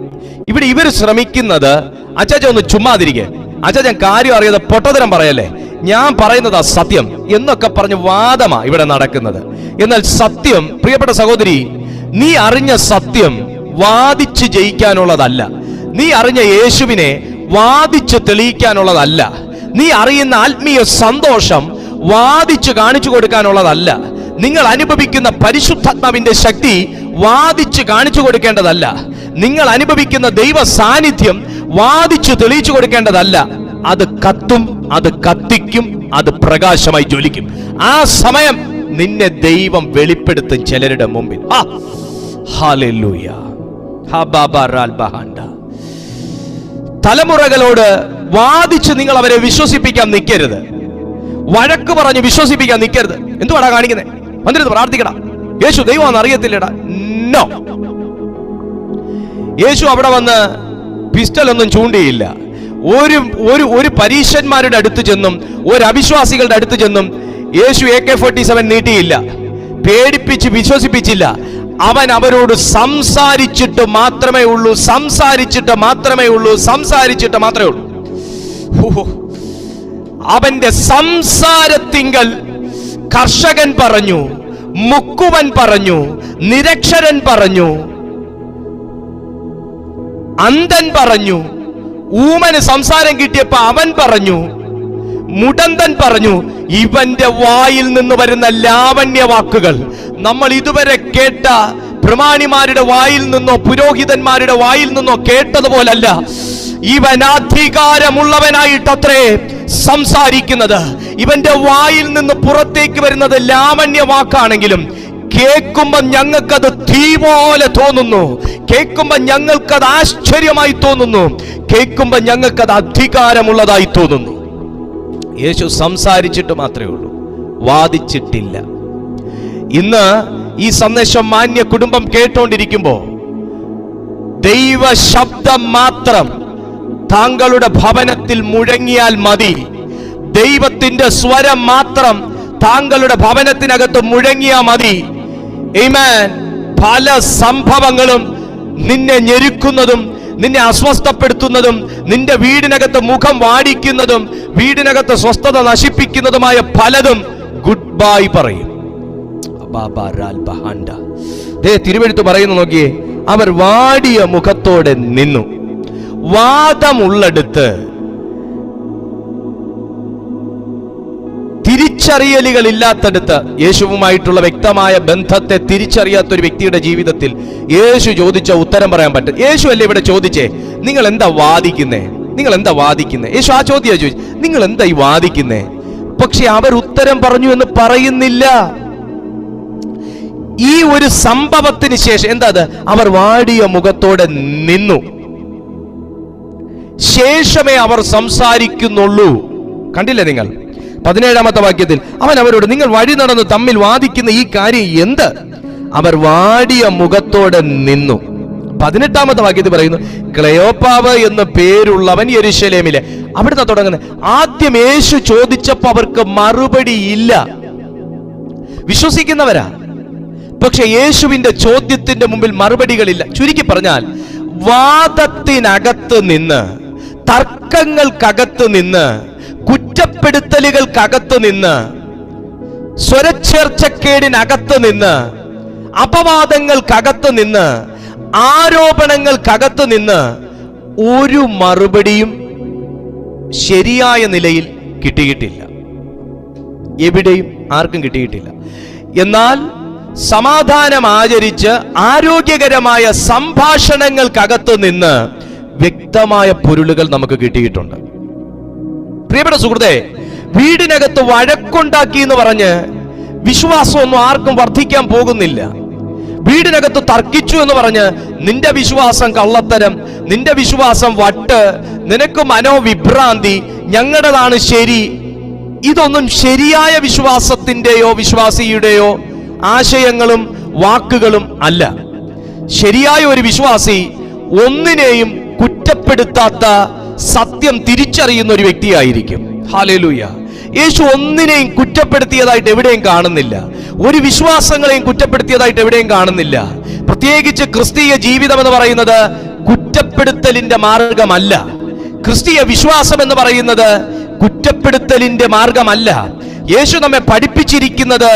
ഇവിടെ ഇവർ ശ്രമിക്കുന്നത്, അച്ചാച്ച ഒന്ന് ചുമ്മാതിരിക്കെ, അച്ചാച്ചൻ കാര്യം അറിയാതെ പൊട്ടതരം പറയല്ലേ, ഞാൻ പറയുന്നതാ സത്യം എന്നൊക്കെ പറഞ്ഞ് വാദമാ ഇവിടെ നടക്കുന്നത്. എന്നാൽ സത്യം, പ്രിയപ്പെട്ട സഹോദരി, നീ അറിഞ്ഞ സത്യം വാദിച്ച് ജയിക്കാനുള്ളതല്ല. നീ അറിഞ്ഞ യേശുവിനെ വാദിച്ച് തെളിയിക്കാനുള്ളതല്ല. നീ അറിയുന്ന ആത്മീയ സന്തോഷം വാദിച്ച് കാണിച്ചു കൊടുക്കാനുള്ളതല്ല. നിങ്ങൾ അനുഭവിക്കുന്ന പരിശുദ്ധാത്മാവിന്റെ ശക്തി വാദിച്ച് കാണിച്ചു കൊടുക്കേണ്ടതല്ല. നിങ്ങൾ അനുഭവിക്കുന്ന ദൈവ സാന്നിധ്യം വാദിച്ച് തെളിയിച്ചു കൊടുക്കേണ്ടതല്ല. അത് കത്തും, അത് കത്തിക്കും, അത് പ്രകാശമായി ജ്വലിക്കും. ആ സമയം നിന്നെ ദൈവം വെളിപ്പെടുത്തും ചിലരുടെ മുമ്പിൽ. ഹല്ലേലൂയ. തലമുറകളോട് വാദിച്ച് നിങ്ങൾ അവരെ വിശ്വസിപ്പിക്കാൻ നിൽക്കരുത്. വഴക്ക് പറഞ്ഞ് വിശ്വസിപ്പിക്കാൻ നിൽക്കരുത്. എന്തുവാടാ കാണിക്കുന്നത്? വന്നിരുന്ന് പ്രാർത്ഥിക്കടാ, യേശു ദൈവമാണെന്ന് അറിയത്തില്ലടാ. നോ. യേശു അവിടെ വന്ന് പിസ്റ്റൽ ഒന്നും ചൂണ്ടിയില്ല. ഒരു പരീശന്മാരുടെ അടുത്ത് ചെന്നും ഒരു അവിശ്വാസികളുടെ അടുത്ത് ചെന്നും യേശു AK-47 നീട്ടിയില്ല, പേടിപ്പിച്ച് വിശ്വസിപ്പിച്ചില്ല. അവൻ അവരോട് സംസാരിച്ചിട്ട് മാത്രമേ ഉള്ളൂ. അവന്റെ സംസാരത്തിങ്കൽ കർഷകൻ പറഞ്ഞു, മുക്കുവൻ പറഞ്ഞു, നിരക്ഷരൻ പറഞ്ഞു, അന്ധൻ പറഞ്ഞു, ഊമന് സംസാരം കിട്ടിയപ്പോ അവൻ പറഞ്ഞു, മുടന്തൻ പറഞ്ഞു. ഇവന്റെ വായിൽ നിന്ന് വരുന്ന ലാവണ്യ വാക്കുകൾ നമ്മൾ ഇതുവരെ കേട്ട പ്രമാണിമാരുടെ വായിൽ നിന്നോ പുരോഹിതന്മാരുടെ വായിൽ നിന്നോ കേട്ടതുപോലല്ല. ഇവൻ അധികാരമുള്ളവനായിട്ടത്രേ സംസാരിക്കുന്നത്. ഇവന്റെ വായിൽ നിന്ന് പുറത്തേക്ക് വരുന്നത് ലാവണ്യ വാക്കാണെങ്കിലും കേൾക്കുമ്പോ ഞങ്ങൾക്കത് തീ പോലെ തോന്നുന്നു, കേൾക്കുമ്പോ ഞങ്ങൾക്കത് ആശ്ചര്യമായി തോന്നുന്നു, കേൾക്കുമ്പോ ഞങ്ങൾക്കത് അധികാരമുള്ളതായി തോന്നുന്നു. യേശു സംസാരിച്ചിട്ട് മാത്രമേ ഉള്ളൂ, വാദിച്ചിട്ടില്ല. ഇന്ന് ഈ സന്ദേശം മാന്യ കുടുംബം കേട്ടോണ്ടിരിക്കുമ്പോ ദൈവ ശബ്ദം മാത്രം താങ്കളുടെ ഭവനത്തിൽ മുഴങ്ങിയാൽ മതി. ദൈവത്തിന്റെ സ്വരം മാത്രം താങ്കളുടെ ഭവനത്തിനകത്ത് മുഴങ്ങിയാൽ മതി. ആമേൻ. പല സംഭവങ്ങളും നിന്നെ ഞെരുക്കുന്നതും നിന്നെ അസ്വസ്ഥപ്പെടുത്തുന്നതും നിന്റെ വീടിനകത്ത് മുഖം വാടിക്കുന്നതും വീടിനകത്ത് സ്വസ്ഥത നശിപ്പിക്കുന്നതുമായ പലതും ഗുഡ് ബൈ പറയും. തിരുവെഴുത്ത് പറയുന്നു, നോക്കിയേ, അവർ വാടിയ മുഖത്തോടെ നിന്നു. വാദമുള്ളടുത്ത് തിരിച്ചറിയലുകൾ ഇല്ലാത്തടുത്ത്, യേശുവുമായിട്ടുള്ള വ്യക്തമായ ബന്ധത്തെ തിരിച്ചറിയാത്ത ഒരു വ്യക്തിയുടെ ജീവിതത്തിൽ യേശു ചോദിച്ച ഉത്തരം പറയാൻ പറ്റും. യേശു അല്ലേ ഇവിടെ ചോദിച്ചേ, നിങ്ങൾ എന്താ വാദിക്കുന്നേ, നിങ്ങൾ എന്താ വാദിക്കുന്നേ? യേശു ആ ചോദ്യം ചോദിച്ചു, നിങ്ങൾ എന്താ ഈ വാദിക്കുന്നേ? പക്ഷെ അവർ ഉത്തരം പറഞ്ഞു എന്ന് പറയുന്നില്ല. ഈ ഒരു സംഭവത്തിന് ശേഷം എന്താ അത്? അവർ വാടിയ മുഖത്തോടെ നിന്നു. ശേഷമേ അവർ സംസാരിക്കുന്നുള്ളൂ. കണ്ടില്ലേ നിങ്ങൾ? 17-ാമത്തെ വാക്യത്തിൽ അവൻ അവരോട്, നിങ്ങൾ വഴി നടന്ന് തമ്മിൽ വാദിക്കുന്ന ഈ കാര്യം എന്ത്? അവർ വാടിയ മുഖത്തോടെ നിന്നു. 18-ാമത്തെ വാക്യത്തിൽ പറയുന്നു, ക്ലെയോപ്പാവ് എന്ന് പേരുള്ളവൻ യെരൂശലേമിലെ. അവിടുന്ന് തുടങ്ങുന്നത്. ആദ്യം യേശു ചോദിച്ചപ്പോ അവർക്ക് മറുപടി ഇല്ല. വിശ്വസിക്കുന്നവരാ, പക്ഷെ യേശുവിന്റെ ചോദ്യത്തിന്റെ മുമ്പിൽ മറുപടികളില്ല. ചുരുക്കി പറഞ്ഞാൽ, വാദത്തിനകത്ത് നിന്ന്, തർക്കങ്ങൾക്കകത്ത് നിന്ന്, കുറ്റപ്പെടുത്തലുകൾക്കകത്ത് നിന്ന്, സ്വരച്ചേർച്ചക്കേടിനകത്ത് നിന്ന്, അപവാദങ്ങൾക്കകത്ത് നിന്ന്, ആരോപണങ്ങൾക്കകത്ത് നിന്ന് ഒരു മറുപടിയും ശരിയായ നിലയിൽ കിട്ടിയിട്ടില്ല. എവിടെയും ആർക്കും കിട്ടിയിട്ടില്ല. എന്നാൽ സമാധാനം ആചരിച്ച് ആരോഗ്യകരമായ സംഭാഷണങ്ങൾക്കകത്ത് നിന്ന് വ്യക്തമായ പൊരുളുകൾ നമുക്ക് കിട്ടിയിട്ടുണ്ട്. പ്രിയപ്പെട്ട സുഹൃത്തെ, വീടിനകത്ത് വഴക്കുണ്ടാക്കി എന്ന് പറഞ്ഞ് വിശ്വാസമൊന്നും ആർക്കും വർദ്ധിക്കാൻ പോകുന്നില്ല. വീടിനകത്ത് തർക്കിച്ചു എന്ന് പറഞ്ഞ് നിന്റെ വിശ്വാസം കള്ളത്തരം, നിന്റെ വിശ്വാസം വട്ട്, നിനക്ക് മനോവിഭ്രാന്തി, ഞങ്ങളുടേതാണ് ശരി, ഇതൊന്നും ശരിയായ വിശ്വാസത്തിന്റെയോ വിശ്വാസിയുടെയോ ആശയങ്ങളും വാക്കുകളും അല്ല. ശരിയായ ഒരു വിശ്വാസി ഒന്നിനെയും കുറ്റപ്പെടുത്താത്ത സത്യം തിരിച്ചറിയുന്ന ഒരു വ്യക്തിയായിരിക്കും. ഹല്ലേലൂയ. യേശു ഒന്നിനെയും കുറ്റപ്പെടുത്തിയതായിട്ട് എവിടെയും കാണുന്നില്ല. ഒരു വിശ്വാസങ്ങളെയും കുറ്റപ്പെടുത്തിയതായിട്ട് എവിടെയും കാണുന്നില്ല. പ്രത്യേകിച്ച് ക്രിസ്തീയ ജീവിതം എന്ന് പറയുന്നത് കുറ്റപ്പെടുത്തലിന്റെ മാർഗമല്ല. ക്രിസ്തീയ വിശ്വാസം എന്ന് പറയുന്നത് കുറ്റപ്പെടുത്തലിന്റെ മാർഗമല്ല. യേശു നമ്മെ പഠിപ്പിച്ചിരിക്കുന്നത്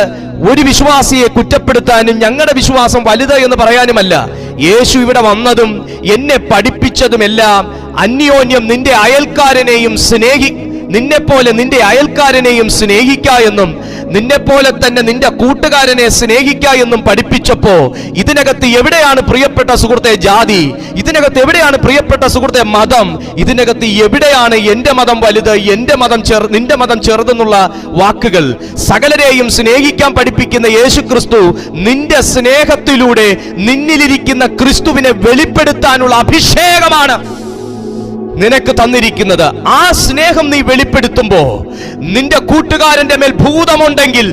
ഒരു വിശ്വാസിയെ കുറ്റപ്പെടുത്താനും ഞങ്ങളുടെ വിശ്വാസം വലുത് എന്ന് പറയാനുമല്ല. യേശു ഇവിടെ വന്നതും എന്നെ പഠിപ്പിച്ചതുമെല്ലാം അന്യോന്യം നിന്റെ അയൽക്കാരനെയും നിന്നെപ്പോലെ നിന്റെ അയൽക്കാരനെയും സ്നേഹിക്ക എന്നും നിന്നെപ്പോലെ തന്നെ നിന്റെ കൂട്ടുകാരനെ സ്നേഹിക്ക എന്നും പഠിപ്പിച്ചപ്പോ ഇതിനകത്ത് എവിടെയാണ് പ്രിയപ്പെട്ട സുഹൃത്തെ ജാതി? ഇതിനകത്ത് എവിടെയാണ് പ്രിയപ്പെട്ട സുഹൃത്തെ മതം? ഇതിനകത്ത് എവിടെയാണ് എന്റെ മതം വലുത്, എന്റെ മതം നിന്റെ മതം ചെറുതെന്നുള്ള വാക്കുകൾ? സകലരെയും സ്നേഹിക്കാൻ പഠിപ്പിക്കുന്ന യേശു ക്രിസ്തു നിന്റെ സ്നേഹത്തിലൂടെ നിന്നിലിരിക്കുന്ന ക്രിസ്തുവിനെ വെളിപ്പെടുത്താനുള്ള അഭിഷേകമാണ് നിനക്ക് തന്നിരിക്കുന്നത്. ആ സ്നേഹം നീ വെളിപ്പെടുത്തുമ്പോ നിന്റെ കൂട്ടുകാരന്റെ മേൽ ഭൂതമുണ്ടെങ്കിൽ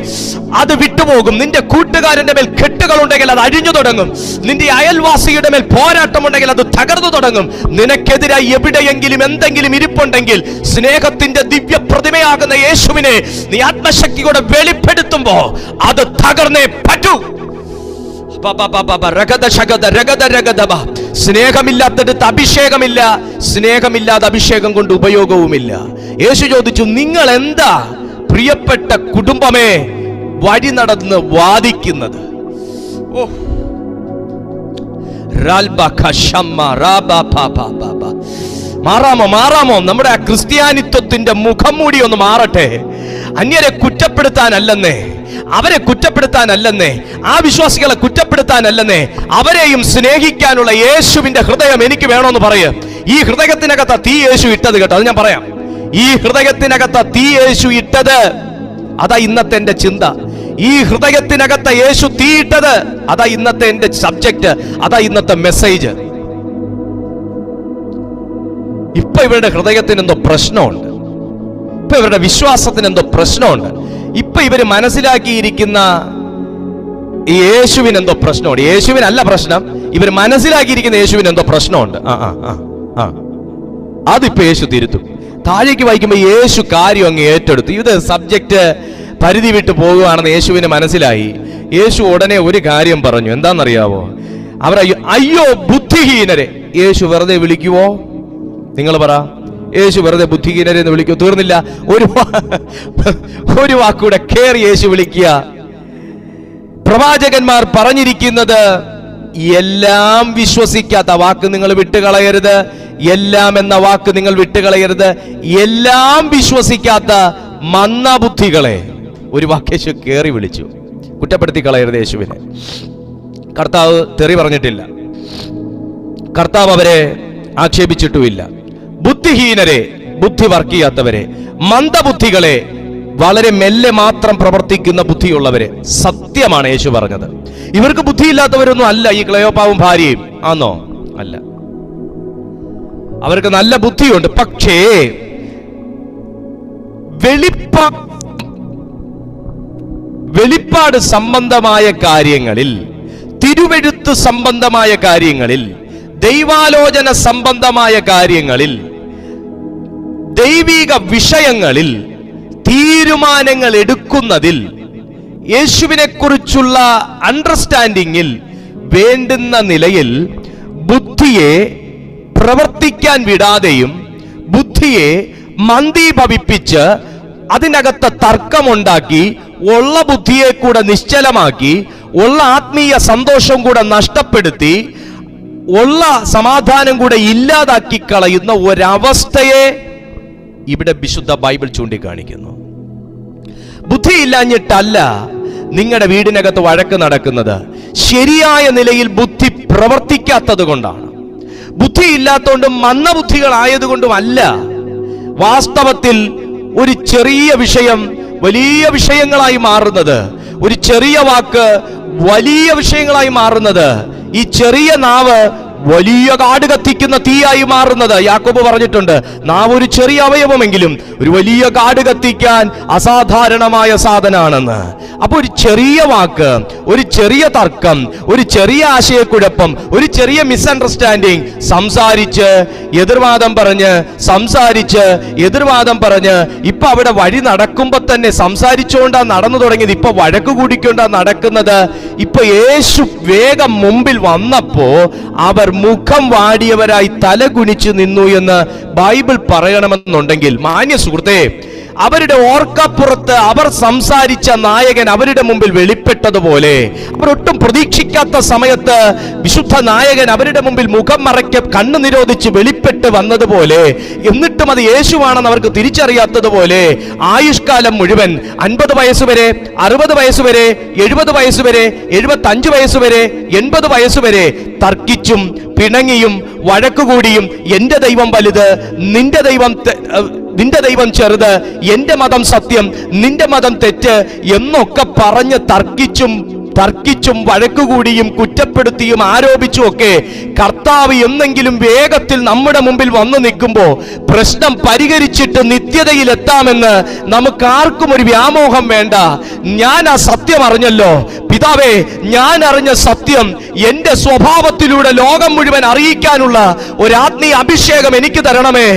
അത് വിട്ടുപോകും. നിന്റെ കൂട്ടുകാരന്റെ മേൽ കെട്ടുകളുണ്ടെങ്കിൽ അത് അഴിഞ്ഞു തുടങ്ങും. നിന്റെ അയൽവാസിയുടെ മേൽ പോരാട്ടമുണ്ടെങ്കിൽ അത് തകർന്നു തുടങ്ങും. നിനക്കെതിരായി എവിടെയെങ്കിലും എന്തെങ്കിലും ഇരിപ്പുണ്ടെങ്കിൽ സ്നേഹത്തിന്റെ ദിവ്യ പ്രതിമയാകുന്ന യേശുവിനെ നീ ആത്മശക്തിയോടെ വെളിപ്പെടുത്തുമ്പോ അത് തകർന്നേ പറ്റൂ. സ്നേഹമില്ലാത്തടുത്ത് അഭിഷേകമില്ല, സ്നേഹമില്ലാതെ അഭിഷേകം കൊണ്ട് ഉപയോഗവുമില്ല. യേശു ചോദിച്ചു, നിങ്ങൾ എന്താ പ്രിയപ്പെട്ട കുടുംബമേ വഴി നടന്ന് വാദിക്കുന്നത്? മാറാമോ? നമ്മുടെ ആ ക്രിസ്ത്യാനിത്വത്തിന്റെ മുഖം മൂടി ഒന്ന് മാറട്ടെ. അന്യരെ കുറ്റപ്പെടുത്താനല്ലെന്നേ, അവരെ കുറ്റപ്പെടുത്താനല്ലെന്നേ, ആ വിശ്വാസികളെ കുറ്റപ്പെടുത്താനല്ലെന്നേ, അവരെയും സ്നേഹിക്കാനുള്ള യേശുവിന്റെ ഹൃദയം എനിക്ക് വേണമെന്ന് പറയ്. ഈ ഹൃദയത്തിനകത്ത തീ യേശു ഇട്ടത് കേട്ടോ. അത് ഞാൻ പറയാം. ഈ ഹൃദയത്തിനകത്ത തീ യേശു ഇട്ടത്, അതാ ഇന്നത്തെ എന്റെ ചിന്ത. ഈ ഹൃദയത്തിനകത്ത യേശു തീയിട്ടത്, അതാ ഇന്നത്തെ എന്റെ സബ്ജക്റ്റ്, അതാ ഇന്നത്തെ മെസ്സേജ്. ഇപ്പൊ ഇവരുടെ ഹൃദയത്തിന് എന്തോ പ്രശ്നമുണ്ട്, ഇപ്പൊ ഇവരുടെ വിശ്വാസത്തിന് എന്തോ പ്രശ്നമുണ്ട്, ഇപ്പൊ ഇവര് മനസ്സിലാക്കിയിരിക്കുന്ന ഈ യേശുവിന് എന്തോ പ്രശ്നമുണ്ട്. യേശുവിനല്ല പ്രശ്നം, ഇവർ മനസ്സിലാക്കിയിരിക്കുന്ന യേശുവിന് എന്തോ പ്രശ്നമുണ്ട്. അതിപ്പോ യേശു തിരുത്തും. താഴേക്ക് വായിക്കുമ്പോ യേശു കാര്യം അങ്ങ് ഏറ്റെടുത്തു. ഇത് സബ്ജക്റ്റ് പരിധി വിട്ട് പോകുകയാണെന്ന് യേശുവിന് മനസ്സിലായി. യേശു ഉടനെ ഒരു കാര്യം പറഞ്ഞു. എന്താണെന്നറിയാവോ? അയ്യോ ബുദ്ധിഹീനരെ. യേശു വെറുതെ വിളിക്കുവോ? നിങ്ങൾ പറ, യേശു വെറുതെ ബുദ്ധിഹീനരെ എന്ന് വിളിക്കുവോ? തീർന്നില്ല. ഒരു വാക്കൂടെ കേറി യേശു വിളിക്കുക. പ്രവാചകന്മാർ പറഞ്ഞിരിക്കുന്നത് എല്ലാം വിശ്വസിക്കാത്ത വാക്ക് നിങ്ങൾ വിട്ടുകളയരുത്. എല്ലാം എന്ന വാക്ക് നിങ്ങൾ വിട്ടുകളയരുത്. എല്ലാം വിശ്വസിക്കാത്ത മന്ദബുദ്ധികളെ. ഒരു വാക്ക് യേശു കേറി വിളിച്ചു. കുറ്റപ്പെടുത്തി കളയരുത് യേശുവിനെ. കർത്താവ് തെറി പറഞ്ഞിട്ടില്ല, കർത്താവ് അവരെ ആക്ഷേപിച്ചിട്ടുമില്ല. ബുദ്ധിഹീനരെ, ബുദ്ധി വർക്ക് ചെയ്യാത്തവരെ, മന്ദബുദ്ധികളെ, വളരെ മെല്ലെ മാത്രം പ്രവർത്തിക്കുന്ന ബുദ്ധിയുള്ളവരെ. സത്യമാണ് യേശു പറഞ്ഞത്. ഇവർക്ക് ബുദ്ധിയില്ലാത്തവരൊന്നും അല്ല ഈ ക്ലെയോപ്പാവും ഭാര്യയും. ആന്നോ? അല്ല, അവർക്ക് നല്ല ബുദ്ധിയുണ്ട്. പക്ഷേ വെളിപ്പാട് സംബന്ധമായ കാര്യങ്ങളിൽ, തിരുവെഴുത്ത് സംബന്ധമായ കാര്യങ്ങളിൽ, ദൈവാലോചന സംബന്ധമായ കാര്യങ്ങളിൽ, ദൈവിക വിഷയങ്ങളിൽ തീരുമാനങ്ങൾ എടുക്കുന്നതിൽ, യേശുവിനെ കുറിച്ചുള്ള അണ്ടർസ്റ്റാൻഡിങ്ങിൽ വേണ്ടുന്ന നിലയിൽ ബുദ്ധിയെ പ്രവർത്തിക്കാൻ വിടാതെയും ബുദ്ധിയെ മന്ദീഭവിപ്പിച്ച് അതിനകത്ത് തർക്കമുണ്ടാക്കി ഉള്ള ബുദ്ധിയെ കൂടെ നിശ്ചലമാക്കി ഉള്ള ആത്മീയ സന്തോഷം കൂടെ നഷ്ടപ്പെടുത്തി ഉള്ള സമാധാനം കൂടെ ഇല്ലാതാക്കി കളയുന്ന ഒരവസ്ഥയെ ഇവിടെ വിശുദ്ധ ബൈബിൾ ചൂണ്ടിക്കാണിക്കുന്നു. ബുദ്ധിയില്ലാഞ്ഞിട്ടല്ല നിങ്ങളുടെ വീടിനകത്ത് വഴക്ക് നടക്കുന്നത്, ശരിയായ നിലയിൽ ബുദ്ധി പ്രവർത്തിക്കാത്തത് കൊണ്ടാണ്. ബുദ്ധിയില്ലാത്തതുകൊണ്ടും മന്ദബുദ്ധികളായതുകൊണ്ടും അല്ല. വാസ്തവത്തിൽ ഒരു ചെറിയ വിഷയം വലിയ വിഷയങ്ങളായി മാറുന്നത്, ഒരു ചെറിയ വാക്ക് വലിയ വിഷയങ്ങളായി മാറുന്നത്, ഈ ചെറിയ നാവ് വലിയ കാട് കത്തിക്കുന്ന തീയായി മാറുന്നത്. യാക്കോബ് പറഞ്ഞിട്ടുണ്ട്, നാവ് ഒരു ചെറിയ അവയവമെങ്കിലും ഒരു വലിയ കാട് കത്തിക്കാൻ അസാധാരണമായ സാധനമാണെന്ന്. അപ്പൊ ഒരു ചെറിയ വാക്ക്, ഒരു ചെറിയ തർക്കം, ഒരു ചെറിയ ആശയക്കുഴപ്പം, ഒരു ചെറിയ മിസ്അണ്ടർസ്റ്റാൻഡിങ്, സംസാരിച്ച് എതിർവാദം പറഞ്ഞ് ഇപ്പൊ അവിടെ വഴി നടക്കുമ്പോ തന്നെ സംസാരിച്ചുകൊണ്ടാ നടന്നു തുടങ്ങിയത്, ഇപ്പൊ വഴക്ക് കൂടിക്കൊണ്ടാ നടക്കുന്നത്. ഇപ്പൊ യേശു വേഗം മുമ്പിൽ വന്നപ്പോ അവർ മുഖം വാടിയവരായി തല കുനിച്ചു നിന്നു എന്ന് ബൈബിൾ പറയണമെന്നുണ്ടെങ്കിൽ, മാന്യ സുഹൃത്തേ, അവരുടെ ഓർക്കപ്പുറത്ത് അവർ സംസാരിച്ച നായകൻ അവരുടെ മുമ്പിൽ വെളിപ്പെട്ടതുപോലെ, അവർ ഒട്ടും പ്രതീക്ഷിക്കാത്ത സമയത്ത് വിശുദ്ധ നായകൻ അവരുടെ മുമ്പിൽ മുഖം മറയ്ക്ക് കണ്ണു നിരോധിച്ച് വെളിപ്പെട്ട് വന്നതുപോലെ, എന്നിട്ടും അത് യേശുവാണെന്ന് അവർക്ക് തിരിച്ചറിയാത്തതുപോലെ, ആയുഷ്കാലം മുഴുവൻ 50 വയസ്സുവരെ, 60 വയസ്സുവരെ, 70 വയസ്സുവരെ, 75 വയസ്സുവരെ, 80 വയസ്സുവരെ തർക്കിച്ചും പിണങ്ങിയും വഴക്കുകൂടിയും എന്റെ ദൈവം വലുത്, നിന്റെ ദൈവം ചെറുത്, എന്റെ മതം സത്യം, നിന്റെ മതം തെറ്റ് എന്നൊക്കെ പറഞ്ഞ് തർക്കിച്ചും വഴക്കുകൂടിയും കുറ്റപ്പെടുത്തിയും ആരോപിച്ചും ഒക്കെ കർത്താവ് എന്നെങ്കിലും വേഗത്തിൽ നമ്മുടെ മുമ്പിൽ വന്നു നിൽക്കുമ്പോൾ പ്രശ്നം പരിഹരിച്ചിട്ട് നിത്യതയിൽ എത്താമെന്ന് നമുക്ക് ആർക്കും ഒരു വ്യാമോഹം വേണ്ട. ഞാൻ ആ സത്യം അറിഞ്ഞല്ലോ പിതാവേ, ഞാൻ അറിഞ്ഞ സത്യം എന്റെ സ്വഭാവത്തിലൂടെ ലോകം മുഴുവൻ അറിയിക്കാനുള്ള ഒരു ആത്മീയ അഭിഷേകം എനിക്ക് തരണമേ.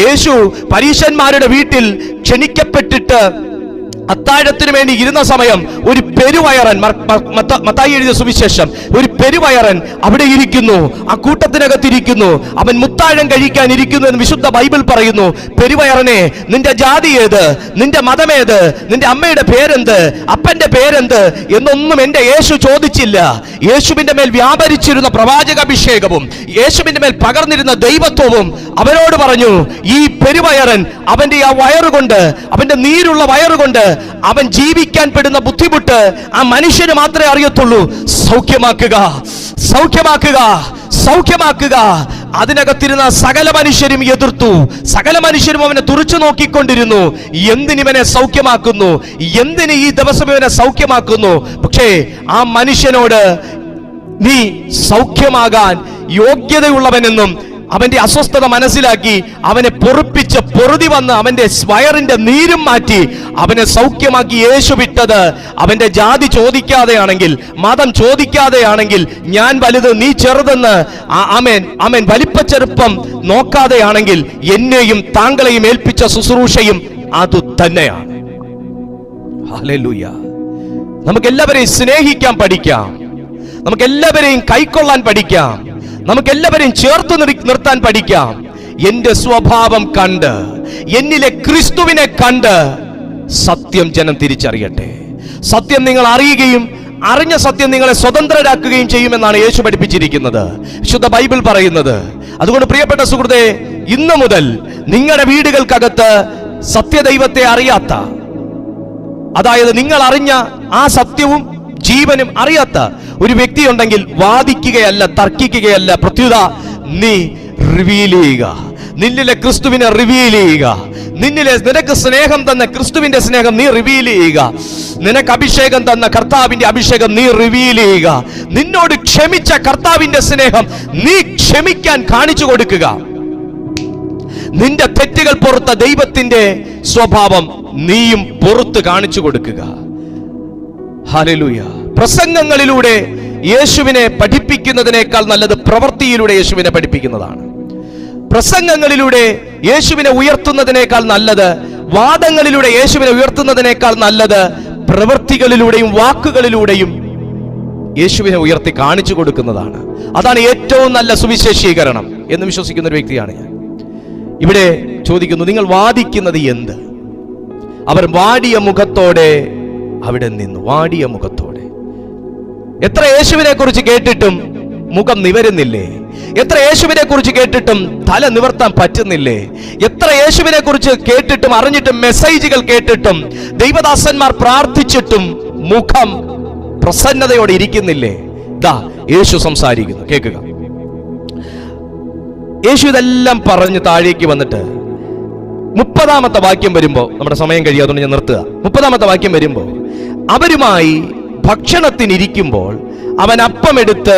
യേശു പരീശന്മാരുടെ വീട്ടിൽ ക്ഷണിക്കപ്പെട്ടിട്ട് അത്താഴത്തിന് വേണ്ടി ഇരുന്ന സമയം ഒരു പെരുവയറൻ, മത്തായി എഴുതിയ സുവിശേഷം, ഒരു പെരുവയറൻ അവിടെ ഇരിക്കുന്നു, ആ കൂട്ടത്തിനകത്തിരിക്കുന്നു. അവൻ മുത്താഴം കഴിക്കാൻ ഇരിക്കുന്നു എന്ന് വിശുദ്ധ ബൈബിൾ പറയുന്നു. പെരുവയറനെ, നിന്റെ ജാതി ഏത്, നിന്റെ മതമേത്, നിന്റെ അമ്മയുടെ പേരെന്ത്, അപ്പന്റെ പേരെന്ത് എന്നൊന്നും എന്റെ യേശു ചോദിച്ചില്ല. യേശുവിന്റെ മേൽ വ്യാപരിച്ചിരുന്ന പ്രവാചകാഭിഷേകവും യേശുവിന്റെ മേൽ പകർന്നിരുന്ന ദൈവത്വവും അവരോട് പറഞ്ഞു, ഈ പെരുവയറൻ അവന്റെ ആ വയറുകൊണ്ട്, അവന്റെ നീരുള്ള വയറുകൊണ്ട് അവൻ ജീവിക്കാൻ പെടുന്ന ബുദ്ധിമുട്ട് ആ മനുഷ്യന് മാത്രമേ അറിയത്തുള്ളൂ. സൗഖ്യമാക്കുക, സൗഖ്യമാക്കുക, സൗഖ്യമാക്കുക. അതിനകത്തിരുന്ന സകല മനുഷ്യരും എതിർത്തു. സകല മനുഷ്യരും അവനെ തുറിച്ചു നോക്കിക്കൊണ്ടിരുന്നു. എന്തിനിവനെ സൗഖ്യമാക്കുന്നു, എന്തിന് ഈ ദിവസം ഇവനെ സൗഖ്യമാക്കുന്നു? പക്ഷേ ആ മനുഷ്യനോട് നീ സൗഖ്യമാകാൻ യോഗ്യതയുള്ളവനെന്നും അവന്റെ അസ്വസ്ഥത മനസ്സിലാക്കി അവനെ പൊറുപ്പിച്ച് പൊറുതി വന്ന് അവന്റെ വയറിന്റെ നീരും മാറ്റി അവനെ സൗഖ്യമാക്കി യേശു വിട്ടത് അവന്റെ ജാതി ചോദിക്കാതെയാണെങ്കിൽ, മതം ചോദിക്കാതെയാണെങ്കിൽ, ഞാൻ വലുത് നീ ചെറുതെന്ന് ആമേൻ വലിപ്പച്ചെറുപ്പം നോക്കാതെയാണെങ്കിൽ, എന്നെയും താങ്കളെയും ഏൽപ്പിച്ച ശുശ്രൂഷയും അത് തന്നെയാണ്. ഹല്ലേലൂയ. നമുക്കെല്ലാവരെയും സ്നേഹിക്കാൻ പഠിക്കാം, നമുക്കെല്ലാവരെയും കൈക്കൊള്ളാൻ പഠിക്കാം, നമുക്കെല്ലാവരെയും ചേർത്ത് നിർത്താൻ പഠിക്കാം. എന്റെ സ്വഭാവം കണ്ട്, എന്നിലെ ക്രിസ്തുവിനെ കണ്ട് സത്യം ജനം തിരിച്ചറിയട്ടെ. സത്യം നിങ്ങൾ അറിയുകയും അറിഞ്ഞ സത്യം നിങ്ങളെ സ്വതന്ത്രരാക്കുകയും ചെയ്യുമെന്നാണ് യേശു പഠിപ്പിച്ചിരിക്കുന്നത്, വിശുദ്ധ ബൈബിൾ പറയുന്നത്. അതുകൊണ്ട് പ്രിയപ്പെട്ട സുഹൃത്തേ, ഇന്നു മുതൽ നിങ്ങളുടെ വീടുകൾക്കകത്ത് സത്യദൈവത്തെ അറിയാത്ത, അതായത് നിങ്ങൾ അറിഞ്ഞ ആ സത്യവും ജീവനും അറിയാത്ത ഒരു വ്യക്തി ഉണ്ടെങ്കിൽ വാദിക്കുകയല്ല, തർക്കിക്കുകയല്ല, പ്രത്യുത നീ റിവീൽ ചെയ്യുക, നിന്നിലെ ക്രിസ്തുവിനെ റിവീൽ ചെയ്യുക. നിനക്ക് സ്നേഹം തന്ന ക്രിസ്തുവിന്റെ സ്നേഹം നീ റിവീൽ ചെയ്യുക. നിനക്ക് അഭിഷേകം തന്ന കർത്താവിന്റെ അഭിഷേകം നീ റിവീൽ ചെയ്യുക. നിന്നോട് ക്ഷമിച്ച കർത്താവിന്റെ സ്നേഹം നീ ക്ഷമിക്കാൻ കാണിച്ചു കൊടുക്കുക. നിന്റെ തെറ്റുകൾ പുറത്ത ദൈവത്തിന്റെ സ്വഭാവം നീയും പുറത്ത് കാണിച്ചു കൊടുക്കുക. ഹല്ലേലൂയ. പ്രസംഗങ്ങളിലൂടെ യേശുവിനെ പഠിപ്പിക്കുന്നതിനേക്കാൾ നല്ലത് പ്രവൃത്തിയിലൂടെ യേശുവിനെ പഠിപ്പിക്കുന്നതാണ്. പ്രസംഗങ്ങളിലൂടെ യേശുവിനെ ഉയർത്തുന്നതിനേക്കാൾ നല്ലത്, വാദങ്ങളിലൂടെ യേശുവിനെ ഉയർത്തുന്നതിനേക്കാൾ നല്ലത് പ്രവൃത്തികളിലൂടെയും വാക്കുകളിലൂടെയും യേശുവിനെ ഉയർത്തി കാണിച്ചു കൊടുക്കുന്നതാണ്. അതാണ് ഏറ്റവും നല്ല സുവിശേഷീകരണം എന്ന് വിശ്വസിക്കുന്ന ഒരു വ്യക്തിയാണ് ഞാൻ. ഇവിടെ ചോദിക്കുന്നു, നിങ്ങൾ വാദിക്കുന്നത് എന്ത്? അവർ വാടിയ മുഖത്തോടെ അവിടെ നിന്നു, വാടിയ മുഖത്തോടെ. എത്ര യേശുവിനെ കുറിച്ച് കേട്ടിട്ടും മുഖം നിവരുന്നില്ലേ? എത്ര യേശുവിനെ കുറിച്ച് കേട്ടിട്ടും തല നിവർത്താൻ പറ്റുന്നില്ലേ? എത്ര യേശുവിനെ കുറിച്ച് കേട്ടിട്ടും അറിഞ്ഞിട്ടും മെസ്സേജുകൾ കേട്ടിട്ടും ദൈവദാസന്മാർ പ്രാർത്ഥിച്ചിട്ടും മുഖം പ്രസന്നതയോടെ ഇരിക്കുന്നില്ലേ? ദാ യേശു സംസാരിക്കുന്നു, കേൾക്കുക. യേശു ഇതെല്ലാം പറഞ്ഞ് താഴേക്ക് വന്നിട്ട് 30-ാമത്തെ വാക്യം വരുമ്പോ, നമ്മുടെ സമയം കഴിയാതുകൊണ്ട് ഞാൻ നിർത്തുക. 30-ാമത്തെ വാക്യം വരുമ്പോ, അവരുമായി ഭക്ഷണത്തിനിരിക്കുമ്പോൾ അവൻ അപ്പമെടുത്ത്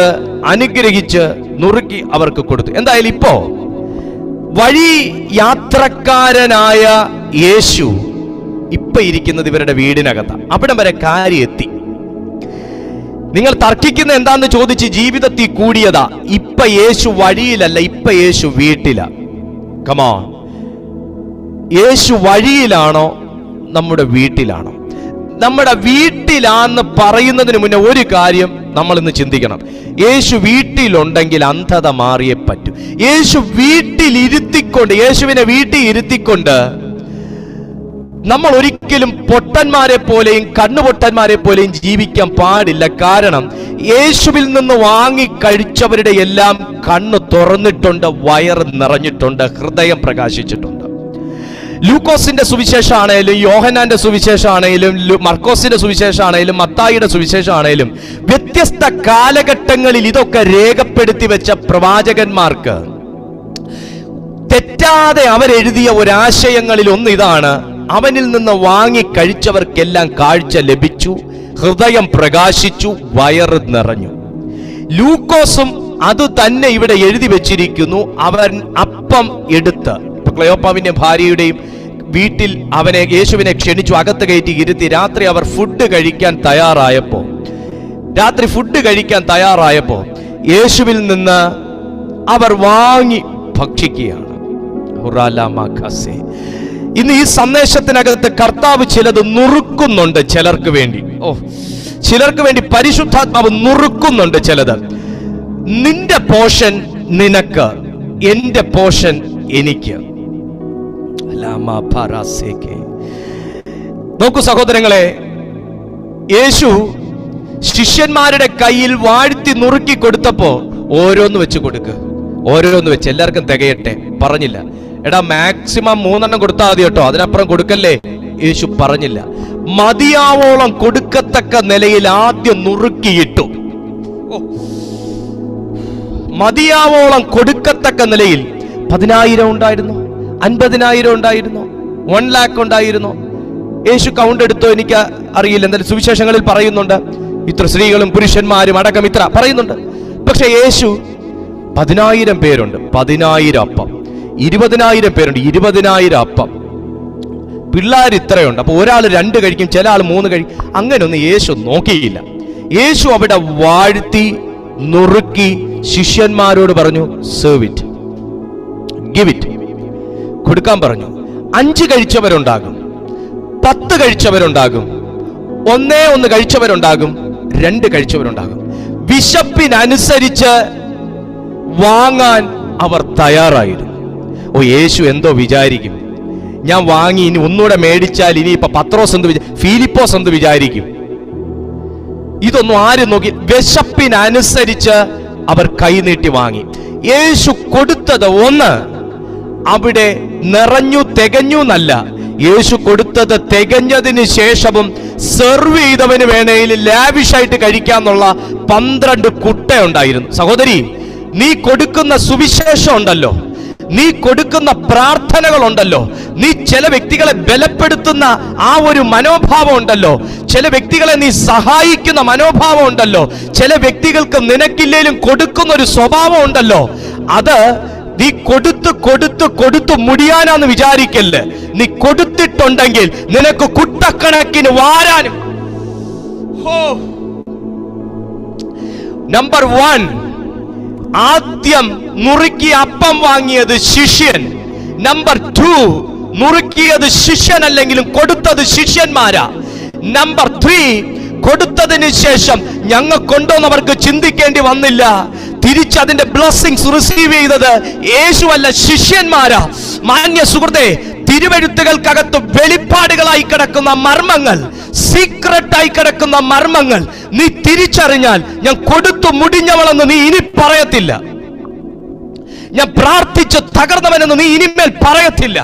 അനുഗ്രഹിച്ച് നുറുക്കി അവർക്ക് കൊടുത്തു. എന്തായാലും ഇപ്പോ വഴി യാത്രക്കാരനായ യേശു ഇപ്പൊ ഇരിക്കുന്നത് ഇവരുടെ വീടിനകത്താണ്. അവിടം വരെ കാര്യം എത്തി. നിങ്ങൾ തർക്കിക്കുന്ന എന്താന്ന് ചോദിച്ച് ജീവിതത്തിൽ കൂടിയതാ. ഇപ്പൊ യേശു വഴിയിലല്ല, ഇപ്പൊ യേശു വീട്ടിലാ. കമാ, യേശു വഴിയിലാണോ നമ്മുടെ വീട്ടിലാണോ? നമ്മുടെ വീട്ടിലാന്ന് പറയുന്നതിന് മുന്നേ ഒരു കാര്യം നമ്മൾ ഇന്ന് ചിന്തിക്കണം. യേശു വീട്ടിലുണ്ടെങ്കിൽ അന്ധത മാറിയേ പറ്റൂ. യേശു വീട്ടിലിരുത്തിക്കൊണ്ട്, യേശുവിനെ വീട്ടിൽ ഇരുത്തിക്കൊണ്ട് നമ്മൾ ഒരിക്കലും പൊട്ടന്മാരെ പോലെയും കണ്ണുപൊട്ടന്മാരെ പോലെയും ജീവിക്കാൻ പാടില്ല. കാരണം യേശുവിൽ നിന്ന് വാങ്ങി കഴിച്ചവരുടെ എല്ലാം കണ്ണ് തുറന്നിട്ടുണ്ട്, വയറ് നിറഞ്ഞിട്ടുണ്ട്, ഹൃദയം പ്രകാശിച്ചിട്ടുണ്ട്. ലൂക്കോസിന്റെ സുവിശേഷം ആണേലും, യോഹന്നാന്റെ സുവിശേഷം ആണേലും, മർക്കോസിന്റെ സുവിശേഷം ആണേലും, മത്തായിയുടെ സുവിശേഷം ആണേലും, വ്യത്യസ്ത കാലഘട്ടങ്ങളിൽ ഇതൊക്കെ രേഖപ്പെടുത്തി വെച്ച പ്രവാചകന്മാർക്ക് തെറ്റാതെ അവരെഴുതിയ ഒരാശയങ്ങളിൽ ഒന്ന് ഇതാണ്: അവനിൽ നിന്ന് വാങ്ങി കഴിച്ചവർക്കെല്ലാം കാഴ്ച ലഭിച്ചു, ഹൃദയം പ്രകാശിച്ചു, വയറ് നിറഞ്ഞു. ലൂക്കോസും അത് തന്നെ ഇവിടെ എഴുതി വെച്ചിരിക്കുന്നു. അവൻ അപ്പം എടുത്ത്, ക്ലെയോപ്പാവിന്റെ ഭാര്യയുടെയും വീട്ടിൽ യേശുവിനെ ക്ഷണിച്ചു, അകത്ത് കയറ്റി ഇരുത്തി. രാത്രി ഫുഡ് കഴിക്കാൻ തയ്യാറായപ്പോ യേശുവിൽ നിന്ന് അവർ വാങ്ങി ഭക്ഷിക്കുകയാണ്. ഇന്ന് ഈ സന്ദേശത്തിനകത്ത് കർത്താവ് ചിലത് നുറുക്കുന്നുണ്ട് ചിലർക്ക് വേണ്ടി. ചിലർക്ക് വേണ്ടി പരിശുദ്ധാത്മാവ് നുറുക്കുന്നുണ്ട് ചിലത്. നിന്റെ പോഷൻ നിനക്ക്, എന്റെ പോഷൻ എനിക്ക്. നോക്കൂ സഹോദരങ്ങളെ, യേശു ശിഷ്യന്മാരുടെ കയ്യിൽ വാഴ്ത്തി നുറുക്കി കൊടുത്തപ്പോ ഓരോന്ന് വെച്ച് കൊടുക്ക്, ഓരോന്ന് വെച്ച്, എല്ലാവർക്കും തികയട്ടെ പറഞ്ഞില്ല. എടാ മാക്സിമം 3 കൊടുത്താൽ മതി കേട്ടോ, അതിനപ്പുറം കൊടുക്കല്ലേ യേശു പറഞ്ഞില്ല. മതിയാവോളം കൊടുക്കത്തക്ക നിലയിൽ ആദ്യം നുറുക്കിയിട്ടു. മതിയാവോളം കൊടുക്കത്തക്ക നിലയിൽ 10,000 ഉണ്ടായിരുന്നു, 50,000 ഉണ്ടായിരുന്നു, 1 lakh ഉണ്ടായിരുന്നു. യേശു കൗണ്ട് എടുത്തോ എനിക്ക് അറിയില്ല. എന്തായാലും സുവിശേഷങ്ങളിൽ പറയുന്നുണ്ട് ഇത്ര സ്ത്രീകളും പുരുഷന്മാരും അടക്കം ഇത്ര പറയുന്നുണ്ട്. പക്ഷെ യേശു 10,000 പേരുണ്ട്, 10,000 അപ്പം, 20,000 പേരുണ്ട്, 20,000 അപ്പം, പിള്ളേർ ഇത്രയുണ്ട്. അപ്പൊ ഒരാൾ 2 കഴിക്കും, ചില ആൾ 3 കഴിക്കും. അങ്ങനെയൊന്നും യേശു നോക്കിയില്ല. യേശു അവിടെ വാഴ്ത്തി നുറുക്കി ശിഷ്യന്മാരോട് പറഞ്ഞു, സെർവ് ഇറ്റ്, ഗിവ് ഇറ്റ്, കൊടുക്കാൻ പറഞ്ഞു. 5 കഴിച്ചവരുണ്ടാകും, 10 കഴിച്ചവരുണ്ടാകും, 1 കഴിച്ചവരുണ്ടാകും, 2 കഴിച്ചവരുണ്ടാകും. വിശപ്പിനനുസരിച്ച് വാങ്ങാൻ അവർ തയ്യാറായിരുന്നു. ഓ, യേശു എന്തോ വിചാരിക്കും, ഞാൻ വാങ്ങി ഇനി ഒന്നുകൂടെ മേടിച്ചാൽ ഇനിയിപ്പോ പത്രോസ് എന്ത് ഫിലിപ്പോസ് എന്ത് വിചാരിക്കും? ഇതൊന്നും ആരും നോക്കി. വിശപ്പിനനുസരിച്ച് അവർ കൈനീട്ടി വാങ്ങി. യേശു കൊടുത്തത് 1 അവിടെ നിറഞ്ഞു തികഞ്ഞു എന്നല്ല, യേശു കൊടുത്തത് തികഞ്ഞതിന് ശേഷവും സെർവ് ചെയ്തവന് വേണേൽ ലാവിഷായിട്ട് കഴിക്കാന്നുള്ള 12 കുട്ടയുണ്ടായിരുന്നു. സഹോദരി, നീ കൊടുക്കുന്ന സുവിശേഷം ഉണ്ടല്ലോ, നീ കൊടുക്കുന്ന പ്രാർത്ഥനകളുണ്ടല്ലോ, നീ ചില വ്യക്തികളെ ബലപ്പെടുത്തുന്ന ആ ഒരു മനോഭാവം ഉണ്ടല്ലോ, ചില വ്യക്തികളെ നീ സഹായിക്കുന്ന മനോഭാവം ഉണ്ടല്ലോ, ചില വ്യക്തികൾക്ക് നിനക്കില്ലേലും കൊടുക്കുന്ന ഒരു സ്വഭാവം ഉണ്ടല്ലോ, അത് നീ കൊടുത്ത് കൊടുത്ത് കൊടുത്ത് മുടിയാനാന്ന് വിചാരിക്കല്ലേ. നീ കൊടുത്തിട്ടുണ്ടെങ്കിൽ നിനക്ക് കുട്ടക്കണക്കിന് വാരാനും. നമ്പർ 1, ആദ്യം നുറുക്കി അപ്പം വാങ്ങിയത് ശിഷ്യൻ. നമ്പർ 2, നുറുക്കിയത് ശിഷ്യൻ അല്ലെങ്കിലും കൊടുത്തത് ശിഷ്യന്മാരാ. നമ്പർ 3, കൊടുത്തതിന് ശേഷം ഞങ്ങൾക്കുണ്ടോന്നവർക്ക് ചിന്തിക്കേണ്ടി വന്നില്ല. തിരിച്ചതിന്റെ ബ്ലെസ്സിങ്സ് റിസീവ് ചെയ്തത് യേശു അല്ല, ശിഷ്യന്മാരാ. മാന്യ സുഹൃത്തെ, തിരുവെഴുത്തുകൾക്കകത്ത് വെളിപ്പാടുകളായി കിടക്കുന്ന മർമ്മങ്ങൾ, സീക്രട്ടായി കിടക്കുന്ന മർമ്മങ്ങൾ നീ തിരിച്ചറിഞ്ഞാൽ ഞാൻ കൊടുത്തു മുടിഞ്ഞവളെന്ന് നീ ഇനി പറയത്തില്ല. ഞാൻ പ്രാർത്ഥിച്ച് തകർന്നവനെന്ന് നീ ഇനിമേൽ പറയത്തില്ല.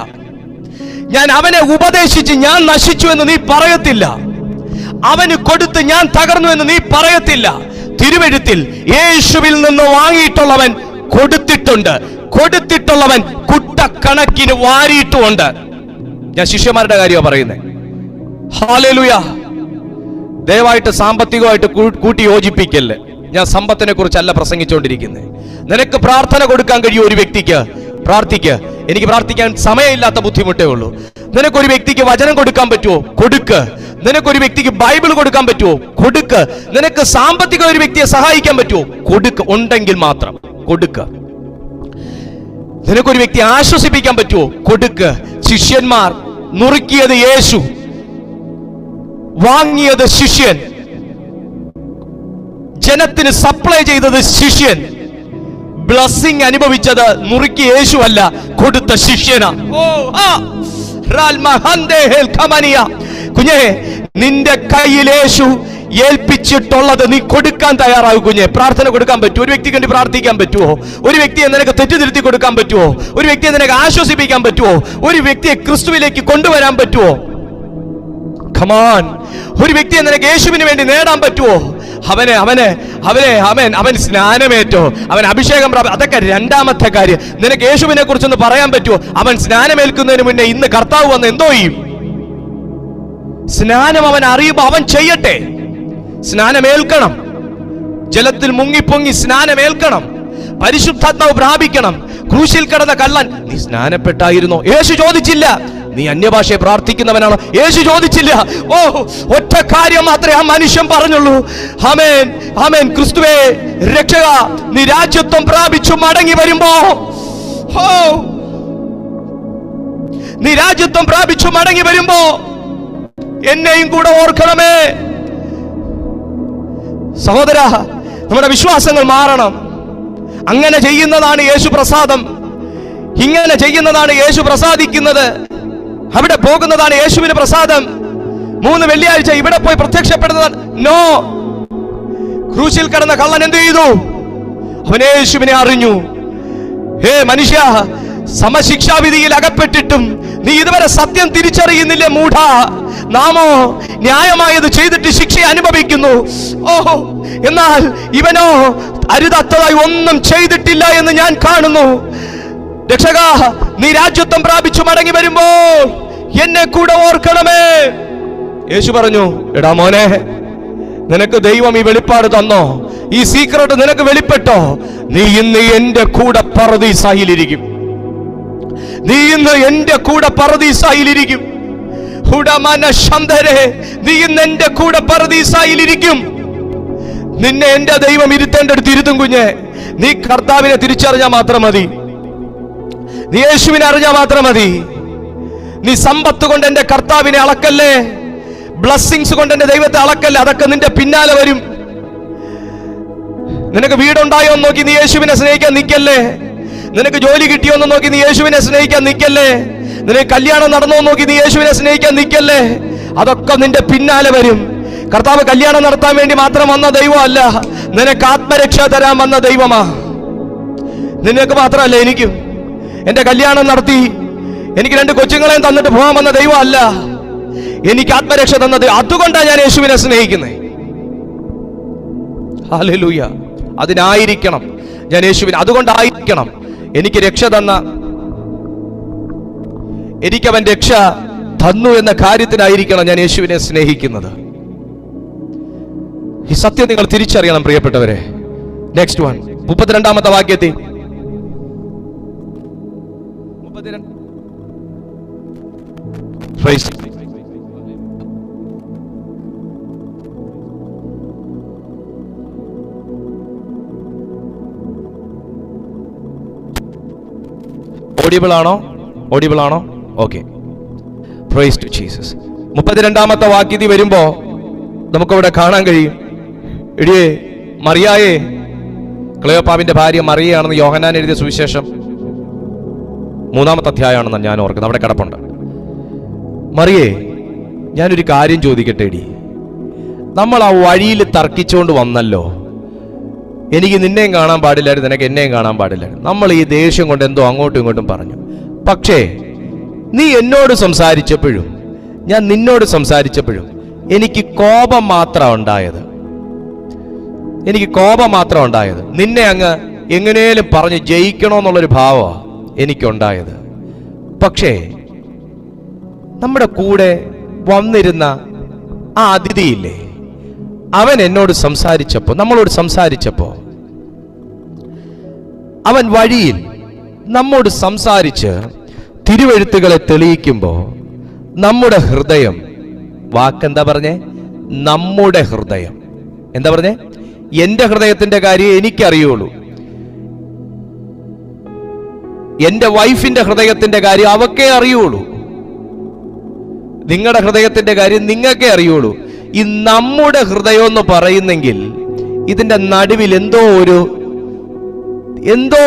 ഞാൻ അവനെ ഉപദേശിച്ച് ഞാൻ നശിച്ചു എന്ന് നീ പറയത്തില്ല. അവന് കൊടുത്ത് ഞാൻ തകർന്നു എന്ന് നീ പറയത്തില്ല. തിരുവെഴുത്തിൽ യേശുവിൽ നിന്ന് വാങ്ങിയിട്ടുള്ളവൻ കൊടുത്തിട്ടുണ്ട്, കൊടുത്തിട്ടുള്ളവൻ കുട്ടക്കണക്കിന് വാരിയിട്ടുമുണ്ട്. ഞാൻ ശിഷ്യന്മാരുടെ കാര്യമാണ് പറയുന്നത്. ഹല്ലേലൂയ. ദയവായിട്ട് സാമ്പത്തികമായിട്ട് കൂട്ടി യോജിപ്പിക്കല്ലേ. ഞാൻ സമ്പത്തിനെ കുറിച്ചല്ല പ്രസംഗിച്ചുകൊണ്ടിരിക്കുന്നത്. നിനക്ക് പ്രാർത്ഥന കൊടുക്കാൻ കഴിയും ഒരു വ്യക്തിക്ക്, പ്രാർത്ഥിക്ക്. എനിക്ക് പ്രാർത്ഥിക്കാൻ സമയമില്ലാത്ത ബുദ്ധിമുട്ടേ ഉള്ളൂ. നിനക്കൊരു വ്യക്തിക്ക് വചനം കൊടുക്കാൻ പറ്റുമോ? കൊടുക്ക്. നിനക്കൊരു വ്യക്തിക്ക് ബൈബിൾ കൊടുക്കാൻ പറ്റുമോ? കൊടുക്ക്. നിനക്ക് സാമ്പത്തിക ഒരു വ്യക്തിയെ സഹായിക്കാൻ പറ്റുമോ? കൊടുക്ക്. ഉണ്ടെങ്കിൽ മാത്രം കൊടുക്ക. നിനക്കൊരു വ്യക്തിയെ ആശ്വസിപ്പിക്കാൻ പറ്റുമോ? കൊടുക്ക്. ശിഷ്യന്മാർ നുറുക്കിയത് യേശു, വാങ്ങിയത് ശിഷ്യൻ, ജനത്തിന് സപ്ലൈ ചെയ്തത് ശിഷ്യൻ, ബ്ലെസ്സിംഗ് അനുഭവിച്ചത് നുറുക്കി യേശു അല്ല, കൊടുത്ത ശിഷ്യനാ. കുഞ്ഞേ, നിന്റെ കയ്യിൽ യേശു ഏൽപ്പിച്ചിട്ടുള്ളത് നീ കൊടുക്കാൻ തയ്യാറാകും. കുഞ്ഞെ, പ്രാർത്ഥന കൊടുക്കാൻ പറ്റുമോ? ഒരു വ്യക്തിക്ക് വേണ്ടി പ്രാർത്ഥിക്കാൻ പറ്റുമോ? ഒരു വ്യക്തിയെ നിനക്ക് തെറ്റിതിരുത്തി കൊടുക്കാൻ പറ്റുമോ? ഒരു വ്യക്തിയെ നിനക്ക് ആശ്വസിപ്പിക്കാൻ പറ്റുമോ? ഒരു വ്യക്തിയെ ക്രിസ്തുവിലേക്ക് കൊണ്ടുവരാൻ പറ്റുമോ? കമാൻ. ഒരു വ്യക്തിയെ നിനക്ക് യേശുവിന് വേണ്ടി നേടാൻ പറ്റുമോ? അവൻ സ്നാനമേറ്റോ, അവൻ അഭിഷേകം അതൊക്കെ രണ്ടാമത്തെ കാര്യം. നിനക്ക് യേശുവിനെ കുറിച്ചൊന്ന് പറയാൻ പറ്റുമോ? അവൻ സ്നാനമേൽക്കുന്നതിന് മുന്നേ ഇന്ന് കർത്താവ് വന്ന് എന്തോ ചെയ്യും? സ്നാനം അവൻ അറിയുമ്പോൾ അവൻ ചെയ്യട്ടെ. സ്നാനമേൽക്കണം, ജലത്തിൽ മുങ്ങിപ്പൊങ്ങി സ്നാനമേൽക്കണം, പരിശുദ്ധാത്മാവ് പ്രാപിക്കണം. ക്രൂശിൽ കിടന്ന കള്ളൻ, നീ സ്നാനപ്പെട്ടായിരുന്നോ? യേശു ചോദിച്ചില്ല. നീ അന്യഭാഷയെ പ്രാർത്ഥിക്കുന്നവനാണോ? യേശു ചോദിച്ചില്ല. ഓ, ഒറ്റ കാര്യം മാത്രമേ ആ മനുഷ്യൻ പറഞ്ഞുള്ളൂ. ആമേൻ, ആമേൻ. ക്രിസ്തുവേ രക്ഷക, നീ രാജ്യത്വം പ്രാപിച്ചു മടങ്ങി വരുമ്പോ, നീ രാജ്യത്വം പ്രാപിച്ചു മടങ്ങി വരുമ്പോ എന്നെയും കൂടെ ഓർക്കണമേ. സഹോദര, നമ്മുടെ വിശ്വാസങ്ങൾ മാറണം. അങ്ങനെ ചെയ്യുന്നതാണ് യേശു പ്രസാദം. ഇങ്ങനെ ചെയ്യുന്നതാണ് യേശു പ്രസാദിക്കുന്നത്. അവിടെ പോകുന്നതാണ് യേശുവിന് പ്രസാദം. 3 വെള്ളിയാഴ്ച ഇവിടെ പോയി പ്രത്യക്ഷപ്പെടുന്നതാണ്. നോ. ക്രൂശിൽ കിടന്ന കള്ളൻ എന്ത് ചെയ്തു? അവൻ യേശുവിനെ അറിഞ്ഞു. ഹേ മനുഷ്യ, സമശിക്ഷാവിധിയിൽ അകപ്പെട്ടിട്ടും നീ ഇതുവരെ സത്യം തിരിച്ചറിയുന്നില്ലേ മൂഢ? നാമോ ന്യായമായത് ചെയ്തിട്ട് ശിക്ഷ അനുഭവിക്കുന്നു. ഓഹോ, എന്നാൽ ഇവനോ അരുതാത്തതായി ഒന്നും ചെയ്തിട്ടില്ല എന്ന് ഞാൻ കാണുന്നു. രക്ഷക, നീ രാജ്യത്വം പ്രാപിച്ചു മടങ്ങി വരുമ്പോൾ എന്നെ കൂടെ ഓർക്കണമേ. യേശു പറഞ്ഞു, എടാ മോനെ, നിനക്ക് ദൈവം ഈ വെളിപ്പാട് തന്നോ? ഈ സീക്രട്ട് നിനക്ക് വെളിപ്പെട്ടോ? നീ ഇന്ന് എന്റെ കൂടെ പറുദീസയിലിരിക്കും. നീ ഇന്ന് എന്റെ കൂടെ പറുദീസയിലിരിക്കും. നീ ഇന്ന് എന്റെ കൂടെ പറുദീസയിലിരിക്കും. നിന്നെ എന്റെ ദൈവം ഇരുത്തേണ്ടടുത്ത് ഇരുത്തും കുഞ്ഞെ. നീ കർത്താവിനെ തിരിച്ചറിഞ്ഞാൽ മാത്രം മതി. നീ യേശുവിനെ അറിഞ്ഞാൽ മാത്രം മതി. നീ സമ്പത്ത് കൊണ്ട് എന്റെ കർത്താവിനെ അളക്കല്ലേ, ബ്ലെസ്സിങ്സ് കൊണ്ട് എന്റെ ദൈവത്തെ അളക്കല്ലേ. അതൊക്കെ നിന്റെ പിന്നാലെ വരും. നിനക്ക് വീടുണ്ടായോ എന്ന് നോക്കി നീ യേശുവിനെ സ്നേഹിക്കാൻ നിൽക്കല്ലേ. നിനക്ക് ജോലി കിട്ടിയോ എന്ന് നോക്കി നീ യേശുവിനെ സ്നേഹിക്കാൻ നിൽക്കല്ലേ. നിനക്ക് കല്യാണം നടന്നോ എന്ന് നോക്കി നീ യേശുവിനെ സ്നേഹിക്കാൻ നിൽക്കല്ലേ. അതൊക്കെ നിന്റെ പിന്നാലെ വരും. കർത്താവ് കല്യാണം നടത്താൻ വേണ്ടി മാത്രം വന്ന ദൈവം അല്ല, നിനക്ക് ആത്മരക്ഷ തരാൻ വന്ന ദൈവമാ. നിനക്ക് മാത്രമല്ല, എനിക്കും. എന്റെ കല്യാണം നടത്തി എനിക്ക് 2 കൊച്ചുങ്ങളെയും തന്നിട്ട് പോകാൻ വന്ന ദൈവം അല്ല, എനിക്ക് ആത്മരക്ഷ തന്നത്. അതുകൊണ്ടാണ് ഞാൻ യേശുവിനെ സ്നേഹിക്കുന്നത്. ഹല്ലേലൂയ. അതിനായിരിക്കണം ഞാൻ യേശുവിനെ, അതുകൊണ്ടായിരിക്കണം എനിക്ക് രക്ഷ തന്ന, എനിക്കവൻ രക്ഷ തന്നു എന്ന കാര്യത്തിനായിരിക്കണം ഞാൻ യേശുവിനെ സ്നേഹിക്കുന്നത്. ഈ സത്യം നിങ്ങൾ തിരിച്ചറിയണം പ്രിയപ്പെട്ടവരെ. നെക്സ്റ്റ് വൺ, 32ാമത്തെ വാക്യത്തിൽ ഓഡിബിൾ ആണോ? Okay, praise to Jesus. 32ാമത്തെ വാക്യത്തിൽ വരുമ്പോ നമുക്കവിടെ കാണാൻ കഴിയും, എടിയേ മറിയായേ, ക്ലെയോപ്പാവിന്റെ ഭാര്യ മറിയയാണെന്ന് യോഹന്നാൻ എഴുതിയ സുവിശേഷം 3ാമത്തെ അധ്യായമാണെന്ന് ഞാൻ ഓർക്കുന്നത്, അവിടെ കിടപ്പുണ്ട്. മറിയേ, ഞാനൊരു കാര്യം ചോദിക്കട്ടെ എടി, നമ്മൾ ആ വഴിയിൽ തർക്കിച്ചുകൊണ്ട് വന്നല്ലോ. എനിക്ക് നിന്നെയും കാണാൻ പാടില്ലായിരുന്നു, നിനക്ക് എന്നെയും കാണാൻ പാടില്ലായിരുന്നു. നമ്മൾ ഈ ദേഷ്യം കൊണ്ട് എന്തോ അങ്ങോട്ടും ഇങ്ങോട്ടും പറഞ്ഞു. പക്ഷേ നീ എന്നോട് സംസാരിച്ചപ്പോഴും ഞാൻ നിന്നോട് സംസാരിച്ചപ്പോഴും എനിക്ക് കോപം മാത്രം ഉണ്ടായത്. നിന്നെ അങ്ങ് എങ്ങനെയും പറഞ്ഞ് ജയിക്കണമെന്നുള്ളൊരു ഭാവമാണ് എനിക്കുണ്ടായത്. പക്ഷേ നമ്മുടെ കൂടെ വന്നിരുന്ന ആ അതിഥിയില്ലേ, അവൻ എന്നോട് സംസാരിച്ചപ്പോൾ, നമ്മളോട് സംസാരിച്ചപ്പോൾ, അവൻ വഴിയിൽ നമ്മോട് സംസാരിച്ച് തിരുവെഴുത്തുകളെ തെളിയിക്കുമ്പോൾ നമ്മുടെ ഹൃദയം, വാക്കെന്താ പറഞ്ഞേ? നമ്മുടെ ഹൃദയം. എന്താ പറഞ്ഞേ? എന്റെ ഹൃദയത്തിന്റെ കാര്യം എനിക്കറിയുള്ളൂ. എന്റെ വൈഫിന്റെ ഹൃദയത്തിന്റെ കാര്യം അവക്കേ അറിയുള്ളൂ. നിങ്ങളുടെ ഹൃദയത്തിന്റെ കാര്യം നിങ്ങൾക്കേ അറിയുള്ളൂ. ഈ നമ്മുടെ ഹൃദയം എന്ന് പറയുന്നെങ്കിൽ ഇതിന്റെ നടുവിൽ എന്തോ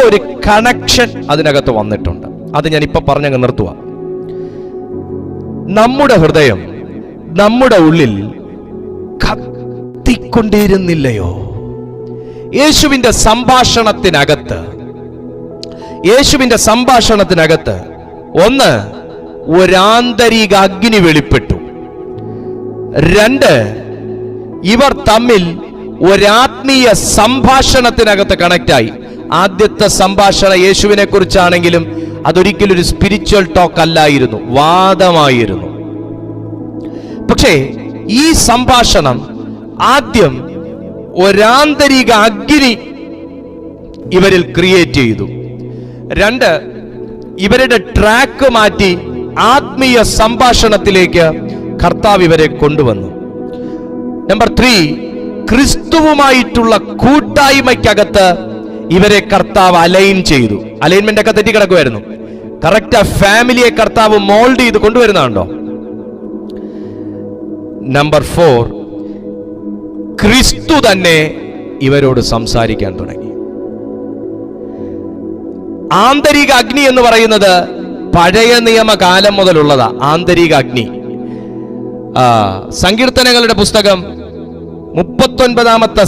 ഒരു കണക്ഷൻ അതിനകത്ത് വന്നിട്ടുണ്ട്. അത് ഞാൻ ഇപ്പൊ പറഞ്ഞങ്ങ് നിർത്തുക. നമ്മുടെ ഹൃദയം നമ്മുടെ ഉള്ളിൽ കത്തിക്കൊണ്ടിരുന്നില്ലയോ? യേശുവിന്റെ സംഭാഷണത്തിനകത്ത് ഒന്ന്, ഒരാന്തരിക അഗ്നി വെളിപ്പെട്ടു. 2, ഇവർ തമ്മിൽ ഒരാത്മീയ സംഭാഷണത്തിനകത്ത് കണക്റ്റായി. ആദ്യത്തെ സംഭാഷണം യേശുവിനെ കുറിച്ചാണെങ്കിലും അതൊരിക്കലും ഒരു സ്പിരിച്വൽ ടോക്ക് അല്ലായിരുന്നു, വാദമായിരുന്നു. പക്ഷേ ഈ സംഭാഷണം ആദ്യം ഒരാന്തരിക അഗ്നി ഇവരിൽ ക്രിയേറ്റ് ചെയ്തു. 2, ഇവരുടെ ട്രാക്ക് മാറ്റി ആത്മീയ സംഭാഷണത്തിലേക്ക് കർത്താവ് ഇവരെ കൊണ്ടുവന്നു. നമ്പർ 3, ക്രിസ്തുവുമായിട്ടുള്ള കൂട്ടായ്മയ്ക്കകത്ത് ഇവരെ കർത്താവ് അലൈൻ ചെയ്തു. അലൈൻമെന്റ് ഒക്കെ തെറ്റിക്കിടക്കുമായിരുന്നു. കറക്റ്റ് ആ ഫാമിലിയെ കർത്താവ് മോൾഡ് ചെയ്ത് കൊണ്ടുവരുന്നുണ്ടോ? നമ്പർ 4, ക്രിസ്തു തന്നെ ഇവരോട് സംസാരിക്കാൻ തുടങ്ങി. ആന്തരിക അഗ്നി എന്ന് പറയുന്നത് പഴയ നിയമകാലം മുതലുള്ളതാ. ആന്തരിക അഗ്നി സങ്കീർത്തനങ്ങളുടെ പുസ്തകം 39ാമത്തെ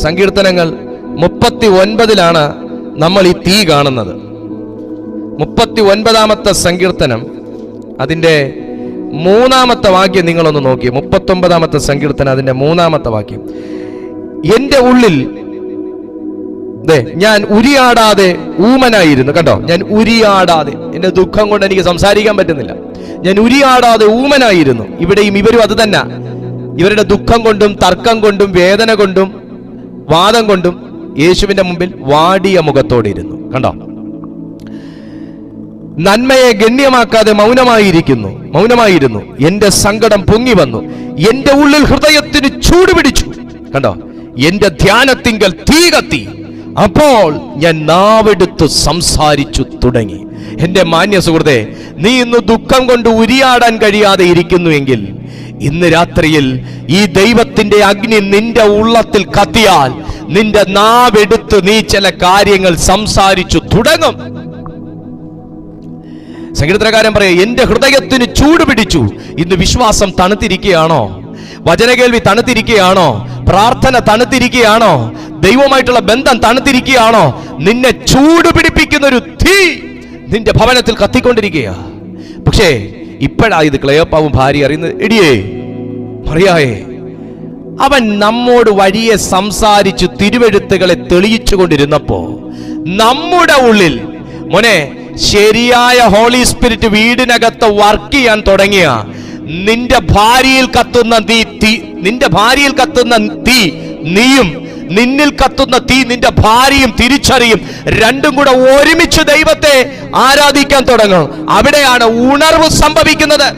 സങ്കീർത്തനങ്ങൾ 39ലാണ് നമ്മൾ ഈ തീ കാണുന്നത്. 39-ാമത്തെ സങ്കീർത്തനം അതിൻ്റെ 3-ാമത്തെ വാക്യം നിങ്ങളൊന്ന് നോക്കി. 39-ാമത്തെ സങ്കീർത്തനം അതിൻ്റെ 3-ാമത്തെ വാക്യം. എൻ്റെ ഉള്ളിൽ ഞാൻ ഉരിയാടാതെ ഊമനായിരുന്നു. കണ്ടോ, ഞാൻ ഉരിയാടാതെ, എൻ്റെ ദുഃഖം കൊണ്ട് എനിക്ക് സംസാരിക്കാൻ പറ്റുന്നില്ല. ഞാൻ ഉരിയാടാതെ ഊമനായിരുന്നു. ഇവിടെയും ഇവരും അത് തന്നെ. ഇവരുടെ ദുഃഖം കൊണ്ടും തർക്കം കൊണ്ടും വേദന കൊണ്ടും വാദം കൊണ്ടും യേശുവിന്റെ മുമ്പിൽ വാടിയ മുഖത്തോടെ ഇരുന്നു. കണ്ടോ, നന്മയെ ഗണ്യമാക്കാതെ മൗനമായിരുന്നു. എന്റെ സങ്കടം പൊങ്ങി വന്നു, എന്റെ ഉള്ളിൽ ഹൃദയത്തിന് ചൂട് പിടിച്ചു. കണ്ടോ, എന്റെ ധ്യാനത്തിങ്കൽ തീ കത്തി, അപ്പോൾ ഞാൻ നാവെടുത്ത് സംസാരിച്ചു തുടങ്ങി. എന്റെ മാന്യ സുഹൃത്തെ, നീ ഇന്ന് ദുഃഖം കൊണ്ട് ഉരിയാടാൻ കഴിയാതെ ഇരിക്കുന്നുവെങ്കിൽ ഇന്ന് രാത്രിയിൽ ഈ ദൈവത്തിന്റെ അഗ്നി നിന്റെ ഉള്ളത്തിൽ കത്തിയാൽ നിന്റെ നാവെടുത്ത് നീ ചില കാര്യങ്ങൾ സംസാരിച്ചു തുടങ്ങും. സങ്കീർത്തനക്കാരൻ പറയുക, എന്റെ ഹൃദയത്തിന് ചൂട് പിടിച്ചു. ഇന്ന് വിശ്വാസം തണുത്തിരിക്കുകയാണോ? വചനകേൾവി തണുത്തിരിക്കുകയാണോ? പ്രാർത്ഥന തണുത്തിരിക്കുകയാണോ? ദൈവമായിട്ടുള്ള ബന്ധം തണുത്തിരിക്കുകയാണോ? നിന്നെ ചൂട് പിടിപ്പിക്കുന്ന ഒരു തീ നിന്റെ ഭവനത്തിൽ കത്തിക്കൊണ്ടിരിക്കുക. പക്ഷേ ഇപ്പോഴാ ഇത് ക്ലെയോപ്പാവും ഭാര്യ അറിയുന്നത്. എടിയേ മറിയായേ, അവൻ നമ്മോട് വഴിയെ സംസാരിച്ചു തിരുവെഴുത്തുകളെ തെളിയിച്ചു കൊണ്ടിരുന്നപ്പോ നമ്മുടെ ഉള്ളിൽ മോനെ ശരിയായ ഹോളി സ്പിരിറ്റ് വീടിനകത്ത് വർക്ക് ചെയ്യാൻ തുടങ്ങിയ നിന്റെ ഭാര്യയിൽ കത്തുന്ന തീ നീയും നിന്നിൽ കത്തുന്ന തീ നിന്റെ ഭാര്യയും തിരിച്ചറിയും. രണ്ടും കൂടെ ഒരുമിച്ച് ദൈവത്തെ ആരാധിക്കാൻ തുടങ്ങും. അവിടെയാണ് ഉണർവ് സംഭവിക്കുന്നത്.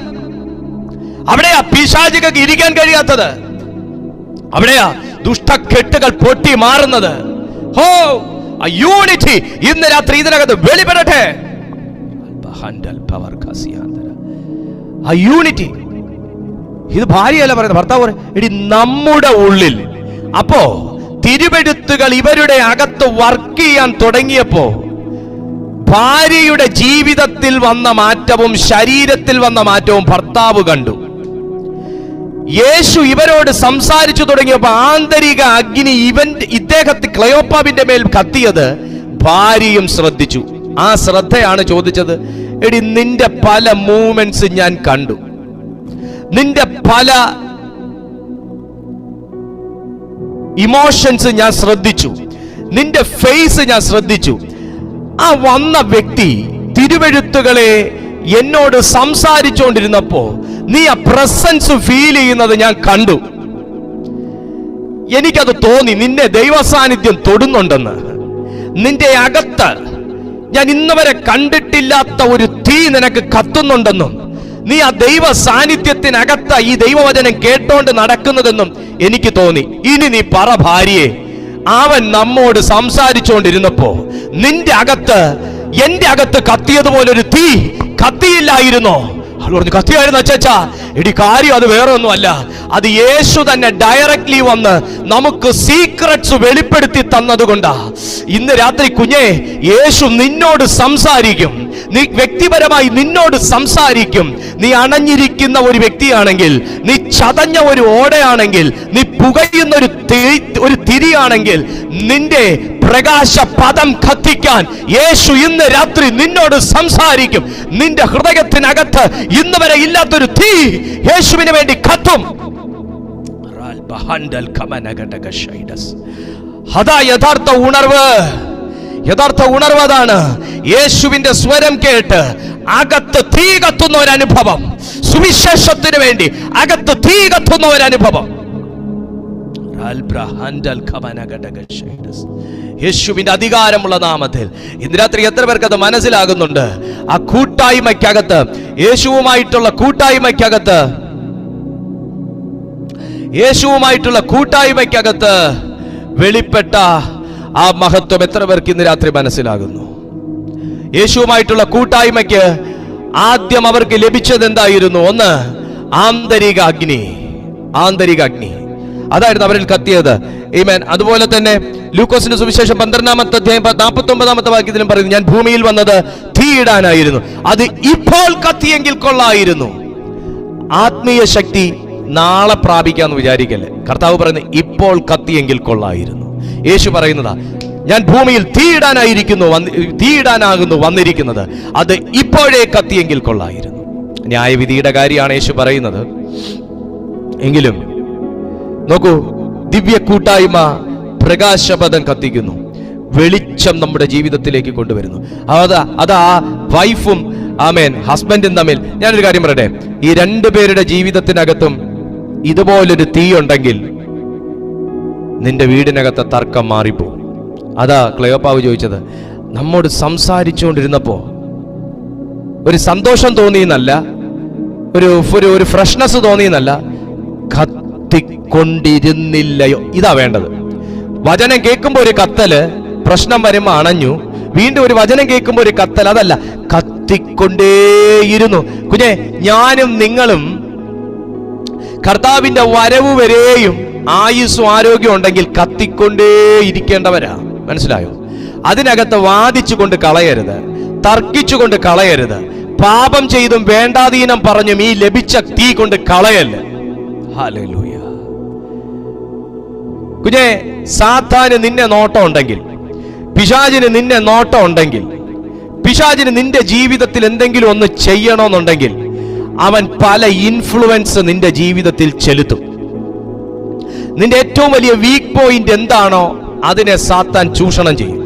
അവിടെയാ പിശാചികൾക്ക് ഇരിക്കാൻ കഴിയാത്തത്. അവിടെയാ ദുഷ്ടക്കെട്ടുകൾ പൊട്ടി മാറുന്നത്. ആ യൂണിറ്റി ഇന്ന് രാത്രി ഇതിനകത്ത് വെളിപ്പെടട്ടെ. ആ യൂണിറ്റി, ഇത് ഭാര്യയല്ല പറയുന്നത്, ഭർത്താവ് എടി നമ്മുടെ ഉള്ളിൽ. അപ്പോ തിരുവെഴുത്തുകൾ ഇവരുടെ അകത്ത് വർക്ക് ചെയ്യാൻ തുടങ്ങിയപ്പോ ഭാര്യയുടെ ജീവിതത്തിൽ വന്ന മാറ്റവും ശരീരത്തിൽ വന്ന മാറ്റവും ഭർത്താവ് കണ്ടു. യേശു ഇവരോട് സംസാരിച്ചു തുടങ്ങിയപ്പോൾ ആന്തരിക അഗ്നി ഇദ്ദേഹത്തെ ക്ലെയോപ്പാവിന്റെ മേൽ കത്തിയത് ഭാര്യയും ശ്രദ്ധിച്ചു. ആ ശ്രദ്ധയാണ് ചോദിച്ചത്, എടി നിന്റെ പല മൂവ്മെന്റ്സ് ഞാൻ കണ്ടു, നിന്റെ പല ഇമോഷൻസ് ഞാൻ ശ്രദ്ധിച്ചു, നിന്റെ ഫേസ് ഞാൻ ശ്രദ്ധിച്ചു. ആ വന്ന വ്യക്തി തിരുവെഴുത്തുകളെ എന്നോട് സംസാരിച്ചുകൊണ്ടിരുന്നപ്പോ നീ ആ പ്രസൻസ് ഫീൽ ചെയ്യുന്നത് ഞാൻ കണ്ടു. എനിക്കത് തോന്നി, നിന്നെ ദൈവസാന്നിധ്യം തൊടുന്നുണ്ടെന്ന്. നിന്റെ അകത്ത് ഞാൻ ഇന്നുവരെ കണ്ടിട്ടില്ലാത്ത ഒരു തീ നിനക്ക് കത്തുന്നുണ്ടെന്നും നീ ആ ദൈവ സാന്നിധ്യത്തിനകത്ത് ഈ ദൈവവചനം കേട്ടോണ്ട് നടക്കുന്നതെന്നും എനിക്ക് തോന്നി. ഇനി നീ പറ ഭാര്യയെ, അവൻ നമ്മോട് സംസാരിച്ചുകൊണ്ടിരുന്നപ്പോ നിന്റെ അകത്ത് എന്റെ അകത്ത് കത്തിയതുപോലൊരു തീ കത്തിയില്ലായിരുന്നോ? അവൾ പറഞ്ഞു, കത്തിയായിരുന്നു അച്ചാ. എടി കാര്യം അത് വേറെ ഒന്നുമല്ല, അത് യേശു തന്നെ ഡയറക്ട്ലി വന്ന് നമുക്ക് സീക്രട്സ് വെളിപ്പെടുത്തി തന്നതുകൊണ്ടാ. ഇന്ന് രാത്രി കുഞ്ഞെ, യേശു നിന്നോട് സംസാരിക്കും. നീ വ്യക്തിപരമായി നിന്നോട് സംസാരിക്കും. നീ അണഞ്ഞിരിക്കുന്ന ഒരു വ്യക്തിയാണെങ്കിൽ, നീ ചതഞ്ഞ ഒരു ഓടയാണെങ്കിൽ, നീ പുകയുന്ന ഒരു തിരിയാണെങ്കിൽ, നിന്റെ പ്രകാശ പദം കത്തിക്കാൻ യേശു ഇന്ന് രാത്രി നിന്നോട് സംസാരിക്കും. നിന്റെ ഹൃദയത്തിനകത്ത് ഇന്ന് വരെ ഇല്ലാത്തൊരു തീ യേശുവിന് വേണ്ടി കത്തും. അതാ യഥാർത്ഥ ഉണർവ്. യഥാർത്ഥ ഉണർവ് അതാണ്. യേശുവിന്റെ സ്വരം കേട്ട് അകത്ത് തീ കത്തുന്ന ഒരു അനുഭവം, സുവിശേഷത്തിന് വേണ്ടി അകത്ത് തീ കത്തുന്ന ഒരു അനുഭവം. യേശുവിന്റെ അധികാരമുള്ള നാമത്തിൽ ഇന്ന് രാത്രി എത്ര പേർക്ക് അത് മനസ്സിലാകുന്നുണ്ട്? ആ കൂട്ടായ്മയ്ക്കകത്ത്, യേശുവുമായിട്ടുള്ള കൂട്ടായ്മയ്ക്കകത്ത് വെളിപ്പെട്ട ആ മഹത്വം എത്ര പേർക്ക് ഇന്ന് രാത്രി മനസ്സിലാകുന്നു? യേശുവുമായിട്ടുള്ള കൂട്ടായ്മയ്ക്ക് ആദ്യം അവർക്ക് ലഭിച്ചത് എന്തായിരുന്നു? ഒന്ന്, ആന്തരിക അഗ്നി. അതായിരുന്നു അവരിൽ കത്തിയത്. ആമേൻ. അതുപോലെ തന്നെ ലൂക്കോസിന്റെ സുവിശേഷം 12-ാമത്തെ അധ്യായം 49-ാമത്തെ വാക്യത്തിലും പറയുന്നു, ഞാൻ ഭൂമിയിൽ വന്നത് തീയിടാനായിരുന്നു, അത് ഇപ്പോൾ കത്തിയെങ്കിൽ കൊള്ളായിരുന്നു. ആത്മീയ ശക്തി നാളെ പ്രാപിക്കാന്ന് വിചാരിക്കല്ലേ. കർത്താവ് പറയുന്നത് ഇപ്പോൾ കത്തിയെങ്കിൽ കൊള്ളായിരുന്നു. യേശു പറയുന്നതാ, ഞാൻ ഭൂമിയിൽ തീയിടാനാകുന്നു വന്നിരിക്കുന്നത്, അത് ഇപ്പോഴേ കത്തിയെങ്കിൽ കൊള്ളായിരുന്നു. ന്യായവിധിയുടെ കാര്യമാണ് യേശു പറയുന്നത്. എങ്കിലും നോക്കൂ, ദിവ്യ കൂട്ടായ്മ പ്രകാശപഥം കത്തിക്കുന്നു, വെളിച്ചം നമ്മുടെ ജീവിതത്തിലേക്ക് കൊണ്ടുവരുന്നു. അതാ വൈഫും ഹസ്ബൻഡും തമ്മിൽ. ഞാനൊരു കാര്യം പറയട്ടെ, ഈ രണ്ടുപേരുടെ ജീവിതത്തിനകത്തും ഇതുപോലൊരു തീ ഉണ്ടെങ്കിൽ നിന്റെ വീടിനകത്തെ തർക്കം മാറിപ്പോകും. അതാ ക്ലെയോപ്പാവ് ചോദിച്ചത്. നമ്മോട് സംസാരിച്ചുകൊണ്ടിരുന്നപ്പോ ഒരു സന്തോഷം തോന്നിയെന്നല്ല, ഒരു ഫ്രഷ്നെസ് തോന്നിയെന്നല്ല, കത്തിക്കൊണ്ടിരുന്നില്ലയോ? ഇതാ വേണ്ടത്. വചനം കേൾക്കുമ്പോ ഒരു കത്തല്, പ്രശ്നം വരുമ്പോ അണഞ്ഞു. വീണ്ടും ഒരു വചനം കേൾക്കുമ്പോ ഒരു കത്തൽ, അതല്ല, കത്തിക്കൊണ്ടേയിരുന്നു. കുഞ്ഞെ, ഞാനും നിങ്ങളും കർത്താവിന്റെ വരവ് വരെയും ആയുസ്സും ആരോഗ്യം ഉണ്ടെങ്കിൽ കത്തിക്കൊണ്ടേയിരിക്കേണ്ടവരാ. മനസ്സിലായോ? അതിനകത്ത് വാദിച്ചുകൊണ്ട് കളയരുത്, തർക്കിച്ചുകൊണ്ട് കളയരുത്, പാപം ചെയ്തും വേണ്ടാതീനം പറഞ്ഞും ഈ ലഭിച്ച തീ കൊണ്ട് കളയല്ലേ. ഹല്ലേലൂയ. കുഞ്ഞെ, സാത്താന് നിന്നെ നോട്ടം ഉണ്ടെങ്കിൽ, പിശാചിന് നിന്നെ നോട്ടം ഉണ്ടെങ്കിൽ, പിശാചിന് നിന്റെ ജീവിതത്തിൽ എന്തെങ്കിലും ഒന്ന് ചെയ്യണമെന്നുണ്ടെങ്കിൽ അവൻ പല ഇൻഫ്ലുവൻസ് നിന്റെ ജീവിതത്തിൽ ചെലുത്തും. നിന്റെ ഏറ്റവും വലിയ വീക്ക് പോയിന്റ് എന്താണോ അതിനെ സാത്താൻ ചൂഷണം ചെയ്യും.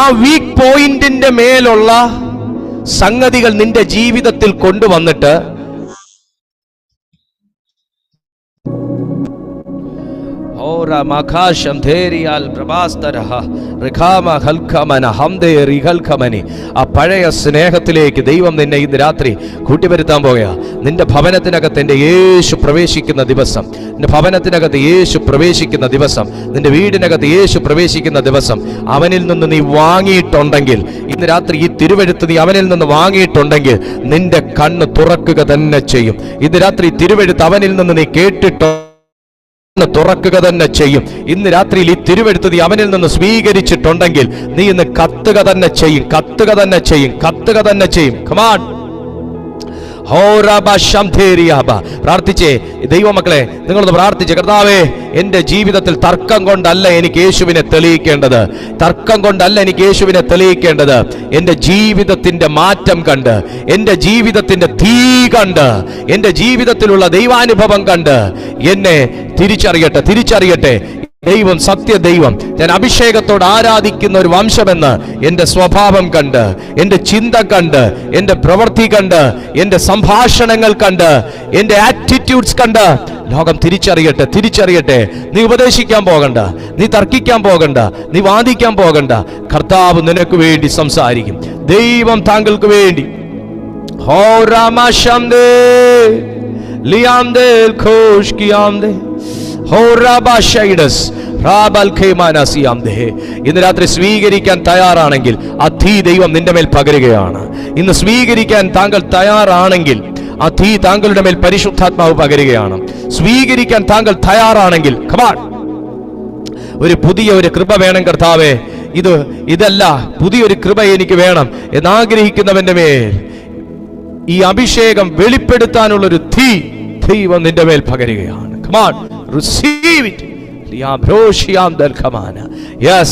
ആ വീക്ക് പോയിന്റിന്റെ മേലുള്ള സംഗതികൾ നിന്റെ ജീവിതത്തിൽ കൊണ്ടുവന്നിട്ട് ആ പഴയ സ്നേഹത്തിലേക്ക് ദൈവം നിന്നെ ഇന്ന് രാത്രി കൂട്ടിവരുത്താൻ പോകുക. നിന്റെ ഭവനത്തിനകത്ത് എന്റെ യേശു പ്രവേശിക്കുന്ന ദിവസം, നിന്റെ ഭവനത്തിനകത്ത് യേശു പ്രവേശിക്കുന്ന ദിവസം, നിന്റെ വീടിനകത്ത് യേശു പ്രവേശിക്കുന്ന ദിവസം, അവനിൽ നിന്ന് നീ വാങ്ങിയിട്ടുണ്ടെങ്കിൽ, ഇന്ന് രാത്രി ഈ തിരുവെഴുത്ത് നീ അവനിൽ നിന്ന് വാങ്ങിയിട്ടുണ്ടെങ്കിൽ നിന്റെ കണ്ണ് തുറക്കുക തന്നെ ചെയ്യും. ഇന്ന് രാത്രി തിരുവെഴുത്ത് അവനിൽ നിന്ന് നീ കേട്ടിട്ടോ തുറക്കുക തന്നെ ചെയ്യും. ഇന്ന് രാത്രിയിൽ ഈ തിരുവെഴുത്ത് നീ അവനിൽ നിന്ന് സ്വീകരിച്ചിട്ടുണ്ടെങ്കിൽ നീ ഇന്ന് കത്തുക തന്നെ ചെയ്യും, കത്തുക തന്നെ ചെയ്യും, കത്തുക തന്നെ ചെയ്യും. കമാൺ. പ്രാർത്ഥിച്ചേ ദൈവമക്കളെ, നിങ്ങളൊന്ന് പ്രാർത്ഥിച്ചേ. കർത്താവേ, എന്റെ ജീവിതത്തിൽ തർക്കം കൊണ്ടല്ല എനിക്ക് യേശുവിനെ തെളിയിക്കേണ്ടത്, തർക്കം കൊണ്ടല്ല എനിക്ക് യേശുവിനെ തെളിയിക്കേണ്ടത്. എന്റെ ജീവിതത്തിന്റെ മാറ്റം കണ്ട്, എന്റെ ജീവിതത്തിന്റെ തീ കണ്ട്, എന്റെ ജീവിതത്തിലുള്ള ദൈവാനുഭവം കണ്ട് എന്നെ തിരിച്ചറിയട്ടെ. ദൈവം സത്യദൈവം, ഞാൻ അഭിഷേകത്തോട് ആരാധിക്കുന്ന ഒരു വംശമെന്ന് എന്റെ സ്വഭാവം കണ്ട്, എന്റെ ചിന്ത കണ്ട്, എന്റെ പ്രവൃത്തി കണ്ട്, എന്റെ സംഭാഷണങ്ങൾ കണ്ട്, എന്റെ ആറ്റിറ്റ്യൂഡ്സ് കണ്ട് ലോകം തിരിച്ചറിയട്ടെ. നീ ഉപദേശിക്കാൻ പോകണ്ട, നീ തർക്കിക്കാൻ പോകണ്ട, നീ വാദിക്കാൻ പോകണ്ട. കർത്താവ് നിനക്ക് വേണ്ടി സംസാരിക്കും. ദൈവം താങ്കൾക്ക് വേണ്ടി. ഇന്ന് രാത്രി സ്വീകരിക്കാൻ തയ്യാറാണെങ്കിൽ ആ തീ ദൈവം നിന്റെ മേൽ പകരുകയാണ്. ഇന്ന് സ്വീകരിക്കാൻ താങ്കൾ തയ്യാറാണെങ്കിൽ ആ തീ താങ്കളുടെ മേൽ പരിശുദ്ധാത്മാവ് പകരുകയാണ്. സ്വീകരിക്കാൻ താങ്കൾ തയ്യാറാണെങ്കിൽ കമാൺ. പുതിയ കൃപ വേണം കർത്താവേ, ഇതല്ല, പുതിയൊരു കൃപ എനിക്ക് വേണം എന്നാഗ്രഹിക്കുന്നവന്റെ മേൽ ഈ അഭിഷേകം വെളിപ്പെടുത്താനുള്ളൊരു തീ ദൈവം നിന്റെ മേൽ പകരുകയാണ്. Come on, receive it. Yes.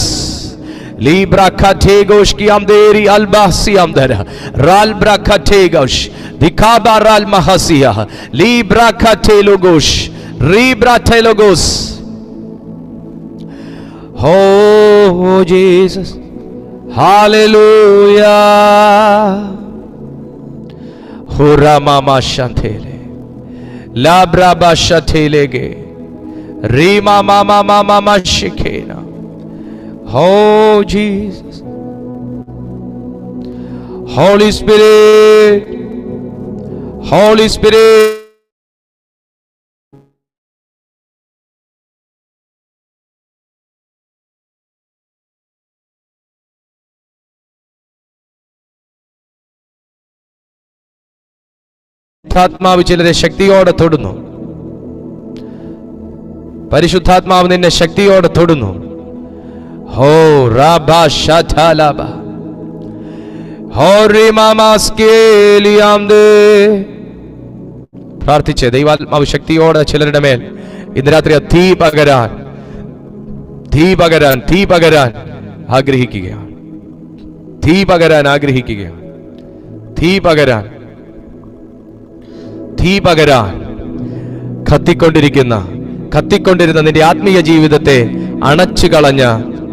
Libra kategosh kiamderi albasiamdera ral brakategosh dikaba ral mahasia libra katelogos ribra telogos. Oh Jesus, hallelujah. Hura mama shantele labra bashathelege Rima mama shikena. Oh Jesus, Holy Spirit, Holy Spirit. ആത്മാവ് ചിലരെ ശക്തിയോടെ തൊടുന്നു. പരിശുദ്ധാത്മാവ് നിന്നെ ശക്തിയോടെ തൊടുന്നു. ഹോ റാബാ ശാഥാലാബ ഹോ റിമാമാസ്കേലിയാംദേ. പ്രാർത്ഥിച്ചേ, ദൈവാത്മാവ് ശക്തിയോടെ ചിലരുടെ മേൽ ഇന്ന് രാത്രി തീ പകരാൻ ആഗ്രഹിക്കുകയാണ്. തീ പകരാൻ ആഗ്രഹിക്കുകയാണ്. തീ പകരാൻ കത്തിക്കൊണ്ടിരുന്ന നിന്റെ ആത്മീയ ജീവിതത്തെ അണച്ചു കളഞ്ഞ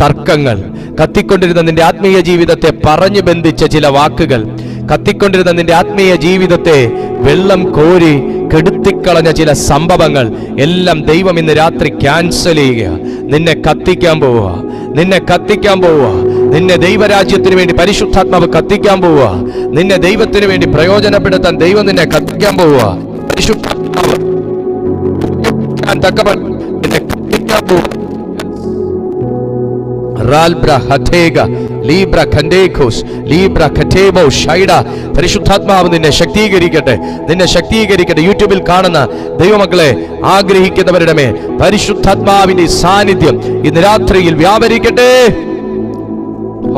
തർക്കങ്ങൾ, കത്തിക്കൊണ്ടിരുന്ന നിന്റെ ആത്മീയ ജീവിതത്തെ പറഞ്ഞു ബന്ധിച്ച ചില വാക്കുകൾ, കത്തിക്കൊണ്ടിരുന്ന നിന്റെ ആത്മീയ ജീവിതത്തെ വെള്ളം കോരി കെടുത്തിക്കളഞ്ഞ ചില സംഭവങ്ങൾ എല്ലാം ദൈവം ഇന്ന് രാത്രി ക്യാൻസൽ ചെയ്യുക. നിന്നെ കത്തിക്കാൻ പോവുക. നിന്നെ ദൈവരാജ്യത്തിന് വേണ്ടി പരിശുദ്ധാത്മാവ് കത്തിക്കാൻ പോവുക. നിന്നെ ദൈവത്തിന് വേണ്ടി പ്രയോജനപ്പെടുത്താൻ ദൈവം നിന്നെ കത്തിക്കാൻ പോവുക. പരിശുദ്ധാത്മാവ് നിന്നെ കത്തിക്കാൻ പോവുക. പരിശുദ്ധാത്മാവ് നിന്നെ ശക്തീകരിക്കട്ടെ. യൂട്യൂബിൽ കാണുന്ന ദൈവമക്കളെ, ആഗ്രഹിക്കുന്നവരുടെ മേൽ പരിശുദ്ധാത്മാവിന്റെ സാന്നിധ്യം ഇന്ന് രാത്രിയിൽ വ്യാപരിക്കട്ടെ.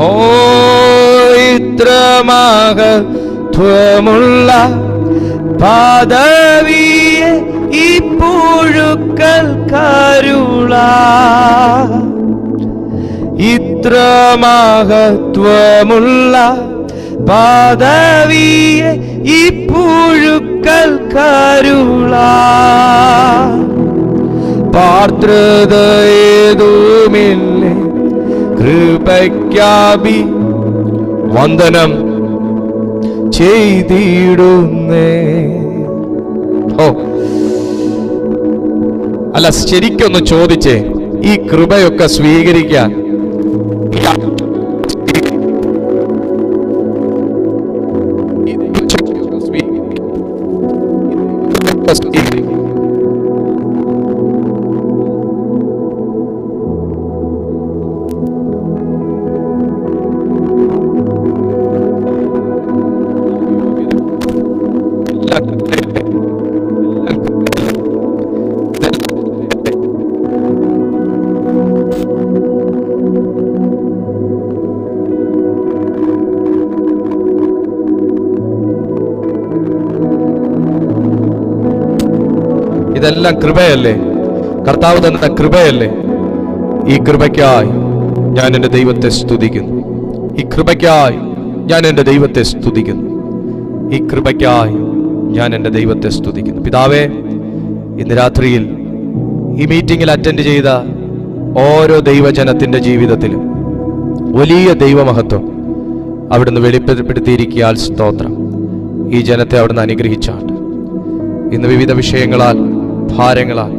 ഓ ഇത്ര മഹത്വമുള്ള പദവിയെ ഈ പുഴുക്കൾ കരുള, ഇത്ര മഹത്വമുള്ള പദവിയെ ഈ പുഴുക്കൾ കരുള, പാർത്രതയേതുമില്ലേ കൃപയ്ക്കാഭി വന്ദനം ചെയ്തിടുന്നേ. ഓ അല്ല, ശരിക്കൊന്ന് ചോദിച്ചേ, ഈ കൃപയൊക്കെ സ്വീകരിക്കാൻ ഇതെല്ലാം കൃപയല്ലേ? കർത്താവ് തന്ന കൃപയല്ലേ? ഈ കൃപയ്ക്കായി ഞാൻ എൻ്റെ ദൈവത്തെ സ്തുതിക്കുന്നു. ഈ കൃപയ്ക്കായി ഞാൻ എൻ്റെ ദൈവത്തെ സ്തുതിക്കുന്നു. ഈ കൃപയ്ക്കായി ഞാൻ എൻ്റെ ദൈവത്തെ സ്തുതിക്കുന്നു. പിതാവേ, ഇന്ന് രാത്രിയിൽ ഈ മീറ്റിംഗിൽ അറ്റൻഡ് ചെയ്ത ഓരോ ദൈവജനത്തിൻ്റെ ജീവിതത്തിലും വലിയ ദൈവമഹത്വം അവിടുന്ന് വെളിപ്പെടുത്തിയിരിക്കാൻ സ്തോത്രം. ഈ ജനത്തെ അവിടുന്ന് അനുഗ്രഹിച്ചാണ്ട് ഇന്ന് വിവിധ വിഷയങ്ങളാൽ, ഭാരങ്ങളാൽ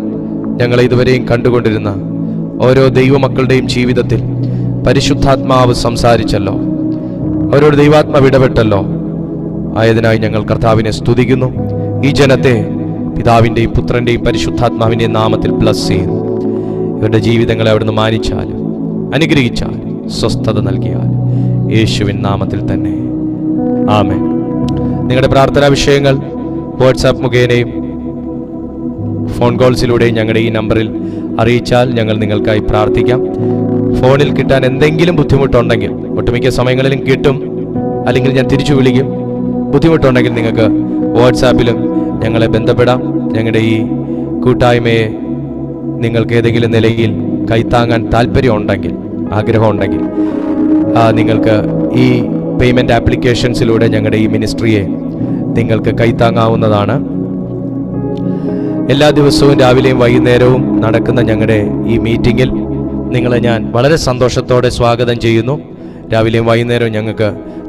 ഞങ്ങളെ ഇതുവരെയും കണ്ടുകൊണ്ടിരുന്ന ഓരോ ദൈവമക്കളുടെയും ജീവിതത്തിൽ പരിശുദ്ധാത്മാവ് സംസാരിച്ചല്ലോ, അവരോട് ദൈവാത്മാവ് ഇടപെട്ടല്ലോ. ആയതിനായി ഞങ്ങൾ കർത്താവിനെ സ്തുതിക്കുന്നു. ഈ ജനത്തെ പിതാവിൻ്റെയും പുത്രൻ്റെയും പരിശുദ്ധാത്മാവിൻ്റെയും നാമത്തിൽ ബ്ലസ് ചെയ്യുന്നു. ഇവരുടെ ജീവിതങ്ങളെ അവിടുന്ന് മാനിച്ചാലും അനുഗ്രഹിച്ചാലും സ്വസ്ഥത നൽകിയാലും യേശുവിൻ നാമത്തിൽ തന്നെ ആമേൻ. നിങ്ങളുടെ പ്രാർത്ഥനാ വിഷയങ്ങൾ വാട്സാപ്പ് മുഖേനയും ഫോൺ കോൾസിലൂടെയും ഞങ്ങളുടെ ഈ നമ്പറിൽ അറിയിച്ചാൽ ഞങ്ങൾ നിങ്ങൾക്കായി പ്രാർത്ഥിക്കാം. ഫോണിൽ കിട്ടാൻ എന്തെങ്കിലും ബുദ്ധിമുട്ടുണ്ടെങ്കിൽ, ഒട്ടുമിക്ക സമയങ്ങളിലും കിട്ടും, അല്ലെങ്കിൽ ഞാൻ തിരിച്ചു വിളിക്കും. ബുദ്ധിമുട്ടുണ്ടെങ്കിൽ നിങ്ങൾക്ക് വാട്സാപ്പിലും ഞങ്ങളെ ബന്ധപ്പെടാം. ഞങ്ങളുടെ ഈ കൂട്ടായ്മയെ നിങ്ങൾക്ക് ഏതെങ്കിലും നിലയിൽ കൈത്താങ്ങാൻ താല്പര്യമുണ്ടെങ്കിൽ, ആഗ്രഹമുണ്ടെങ്കിൽ നിങ്ങൾക്ക് ഈ പേയ്മെൻറ്റ് ആപ്ലിക്കേഷൻസിലൂടെ ഞങ്ങളുടെ ഈ മിനിസ്ട്രിയെ നിങ്ങൾക്ക് കൈത്താങ്ങാവുന്നതാണ്. എല്ലാ ദിവസവും രാവിലെയും വൈകുന്നേരവും നടക്കുന്ന ഞങ്ങളുടെ ഈ മീറ്റിങ്ങിൽ നിങ്ങളെ ഞാൻ വളരെ സന്തോഷത്തോടെ സ്വാഗതം ചെയ്യുന്നു. രാവിലെയും വൈകുന്നേരവും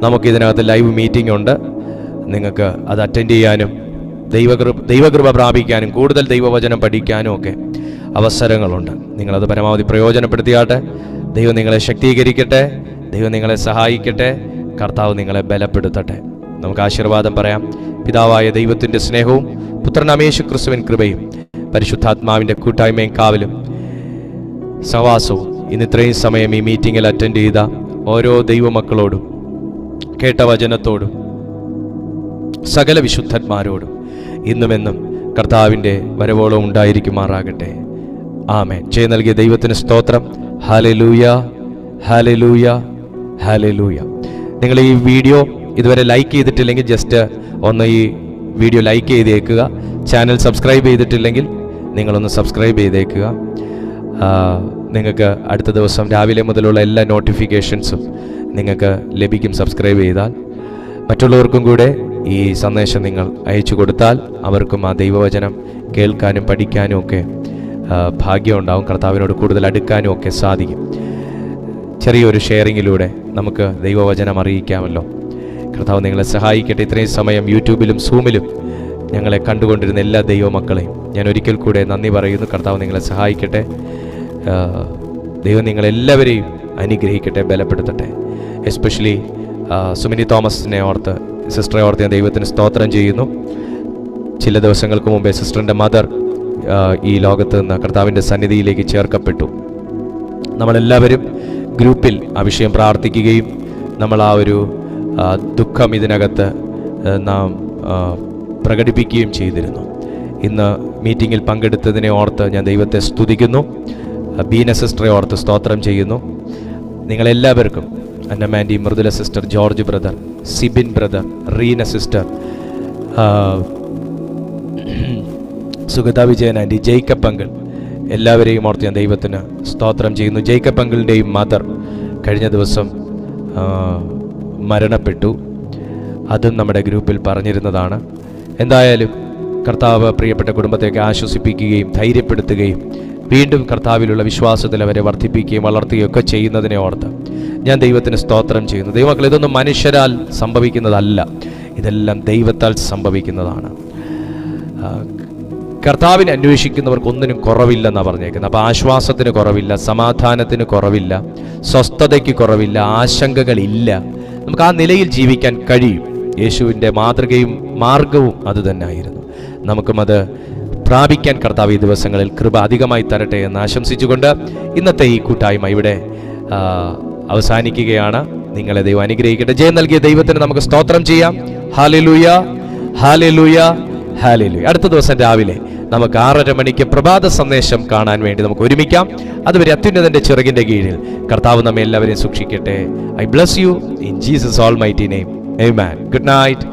നമുക്കിതിനകത്ത് ലൈവ് മീറ്റിംഗ് ഉണ്ട്. നിങ്ങൾക്ക് അത് അറ്റൻഡ് ചെയ്യാനും ദൈവകൃപ പ്രാപിക്കാനും കൂടുതൽ ദൈവവചനം പഠിക്കാനും ഒക്കെ അവസരങ്ങളുണ്ട്. നിങ്ങളത് പരമാവധി പ്രയോജനപ്പെടുത്തിയാട്ടെ. ദൈവം നിങ്ങളെ ശക്തീകരിക്കട്ടെ, ദൈവം നിങ്ങളെ സഹായിക്കട്ടെ, കർത്താവ് നിങ്ങളെ ബലപ്പെടുത്തട്ടെ. നമുക്ക് ആശീർവാദം പറയാം. പിതാവായ ദൈവത്തിൻ്റെ സ്നേഹവും പുത്രനായ യേശുക്രിസ്തുവിൻ കൃപയും പരിശുദ്ധാത്മാവിൻ്റെ കൂട്ടായ്മയും കാവലും സഹവാസവും ഇന്ന് ഇത്രയും സമയം ഈ മീറ്റിങ്ങിൽ അറ്റൻഡ് ചെയ്ത ഓരോ ദൈവമക്കളോടും കേട്ട വചനത്തോടും സകല വിശുദ്ധന്മാരോടും ഇന്നുമെന്നും കർത്താവിൻ്റെ വരവോളം ഉണ്ടായിരിക്കുമാറാകട്ടെ. ആമേൻ. ജയം നൽകിയ ദൈവത്തിന് സ്തോത്രം. Hallelujah, hallelujah, hallelujah. നിങ്ങൾ ഈ വീഡിയോ ഇതുവരെ ലൈക്ക് ചെയ്തിട്ടില്ലെങ്കിൽ ജസ്റ്റ് ഒന്ന് ഈ വീഡിയോ ലൈക്ക് ചെയ്തേക്കുക. ചാനൽ സബ്സ്ക്രൈബ് ചെയ്തിട്ടില്ലെങ്കിൽ നിങ്ങളൊന്ന് സബ്സ്ക്രൈബ് ചെയ്തേക്കുക. നിങ്ങൾക്ക് അടുത്ത ദിവസം രാവിലെ മുതലുള്ള എല്ലാ നോട്ടിഫിക്കേഷൻസും നിങ്ങൾക്ക് ലഭിക്കും. സബ്സ്ക്രൈബ് ചെയ്താൽ മറ്റുള്ളവർക്കും കൂടെ ഈ സന്ദേശം നിങ്ങൾ അയച്ചു കൊടുത്താൽ അവർക്കും ആ ദൈവവചനം കേൾക്കാനും പഠിക്കാനും ഒക്കെ ഭാഗ്യം ഉണ്ടാവും. കർത്താവിനോട് കൂടുതൽ അടുക്കാനും ഒക്കെ സാധിക്കും. ചെറിയൊരു ഷെയറിങ്ങിലൂടെ നമുക്ക് ദൈവവചനം അറിയിക്കാമല്ലോ. കർത്താവ് നിങ്ങളെ സഹായിക്കട്ടെ. ഇത്രയും സമയം യൂട്യൂബിലും സൂമിലും ഞങ്ങളെ കണ്ടുകൊണ്ടിരുന്ന എല്ലാ ദൈവമക്കളെയും ഞാൻ ഒരിക്കൽ കൂടെ നന്ദി പറയുന്നു. കർത്താവ് നിങ്ങളെ സഹായിക്കട്ടെ. ദൈവം നിങ്ങളെല്ലാവരെയും അനുഗ്രഹിക്കട്ടെ, ബലപ്പെടുത്തട്ടെ. എസ്പെഷ്യലി സുമിനി തോമസിനെ ഓർത്ത്, സിസ്റ്ററെ ഓർത്ത് ഞാൻ ദൈവത്തിന് സ്തോത്രം ചെയ്യുന്നു. ചില ദിവസങ്ങൾക്ക് മുമ്പേ സിസ്റ്ററിൻ്റെ മദർ ഈ ലോകത്ത് നിന്ന് കർത്താവിൻ്റെ സന്നിധിയിലേക്ക് ചേർക്കപ്പെട്ടു. നമ്മളെല്ലാവരും ഗ്രൂപ്പിൽ ആ വിഷയം പ്രാർത്ഥിക്കുകയും നമ്മൾ ആ ഒരു ദുഃഖം ഇതിനകത്ത് നാം പ്രകടിപ്പിക്കുകയും ചെയ്തിരുന്നു. ഇന്ന് മീറ്റിങ്ങിൽ പങ്കെടുത്തതിനെ ഓർത്ത് ഞാൻ ദൈവത്തെ സ്തുതിക്കുന്നു. ബീന സിസ്റ്ററെ ഓർത്ത് സ്തോത്രം ചെയ്യുന്നു. നിങ്ങളെല്ലാവർക്കും, അന്നമാൻഡി, Mridula sister, George brother, Sibin brother, Reena sister, Sugatha Vijayan aunty, Jacob uncle, എല്ലാവരെയും ഓർത്ത് ഞാൻ ദൈവത്തിന് സ്തോത്രം ചെയ്യുന്നു. ജേക്കബ് അങ്കിളിൻ്റെയും മദർ കഴിഞ്ഞ ദിവസം മരണപ്പെട്ടു. അതും നമ്മുടെ ഗ്രൂപ്പിൽ പറഞ്ഞിരുന്നതാണ്. എന്തായാലും കർത്താവ് പ്രിയപ്പെട്ട കുടുംബത്തെയൊക്കെ ആശ്വസിപ്പിക്കുകയും ധൈര്യപ്പെടുത്തുകയും വീണ്ടും കർത്താവിലുള്ള വിശ്വാസത്തിൽ അവരെ വർദ്ധിപ്പിക്കുകയും വളർത്തുകയും ഒക്കെ ചെയ്യുന്നതിനെ ഓർത്ത് ഞാൻ ദൈവത്തിന് സ്തോത്രം ചെയ്യുന്നു. ദൈവമക്കൾ, ഇതൊന്നും മനുഷ്യരാൽ സംഭവിക്കുന്നതല്ല, ഇതെല്ലാം ദൈവത്താൽ സംഭവിക്കുന്നതാണ്. കർത്താവിനെ അന്വേഷിക്കുന്നവർക്കൊന്നിനും കുറവില്ലെന്നാണ് പറഞ്ഞേക്കുന്നത്. അപ്പോൾ ആശ്വാസത്തിന് കുറവില്ല, സമാധാനത്തിന് കുറവില്ല, സ്വസ്ഥതയ്ക്ക് കുറവില്ല, ആശങ്കകളില്ല. നമുക്ക് ആ നിലയിൽ ജീവിക്കാൻ കഴിയും. യേശുവിൻ്റെ മാതൃകയും മാർഗവും അതുതന്നെയായിരുന്നു. നമുക്കും അത് പ്രാപിക്കാൻ കർത്താവ് ഈ ദിവസങ്ങളിൽ കൃപ അധികമായി തരട്ടെ എന്ന് ആശംസിച്ചുകൊണ്ട് ഇന്നത്തെ ഈ കൂട്ടായ്മ ഇവിടെ അവസാനിക്കുകയാണ്. നിങ്ങളെ ദൈവം അനുഗ്രഹിക്കട്ടെ. ജയം നൽകിയ ദൈവത്തിന് നമുക്ക് സ്തോത്രം ചെയ്യാം. Hallelujah, hallelujah, hallelujah. അടുത്ത ദിവസം രാവിലെ നമുക്ക് 6:30 മണിക്ക് പ്രഭാത സന്ദേശം കാണാൻ വേണ്ടി നമുക്ക് ഒരുമിക്കാം. അതുവരെ അത്യുന്നതന്റെ ചിറകിന്റെ കീഴിൽ കർത്താവ് നമ്മെ എല്ലാവരെയും സൂക്ഷിക്കട്ടെ. I bless you in Jesus almighty name. Amen. Good night.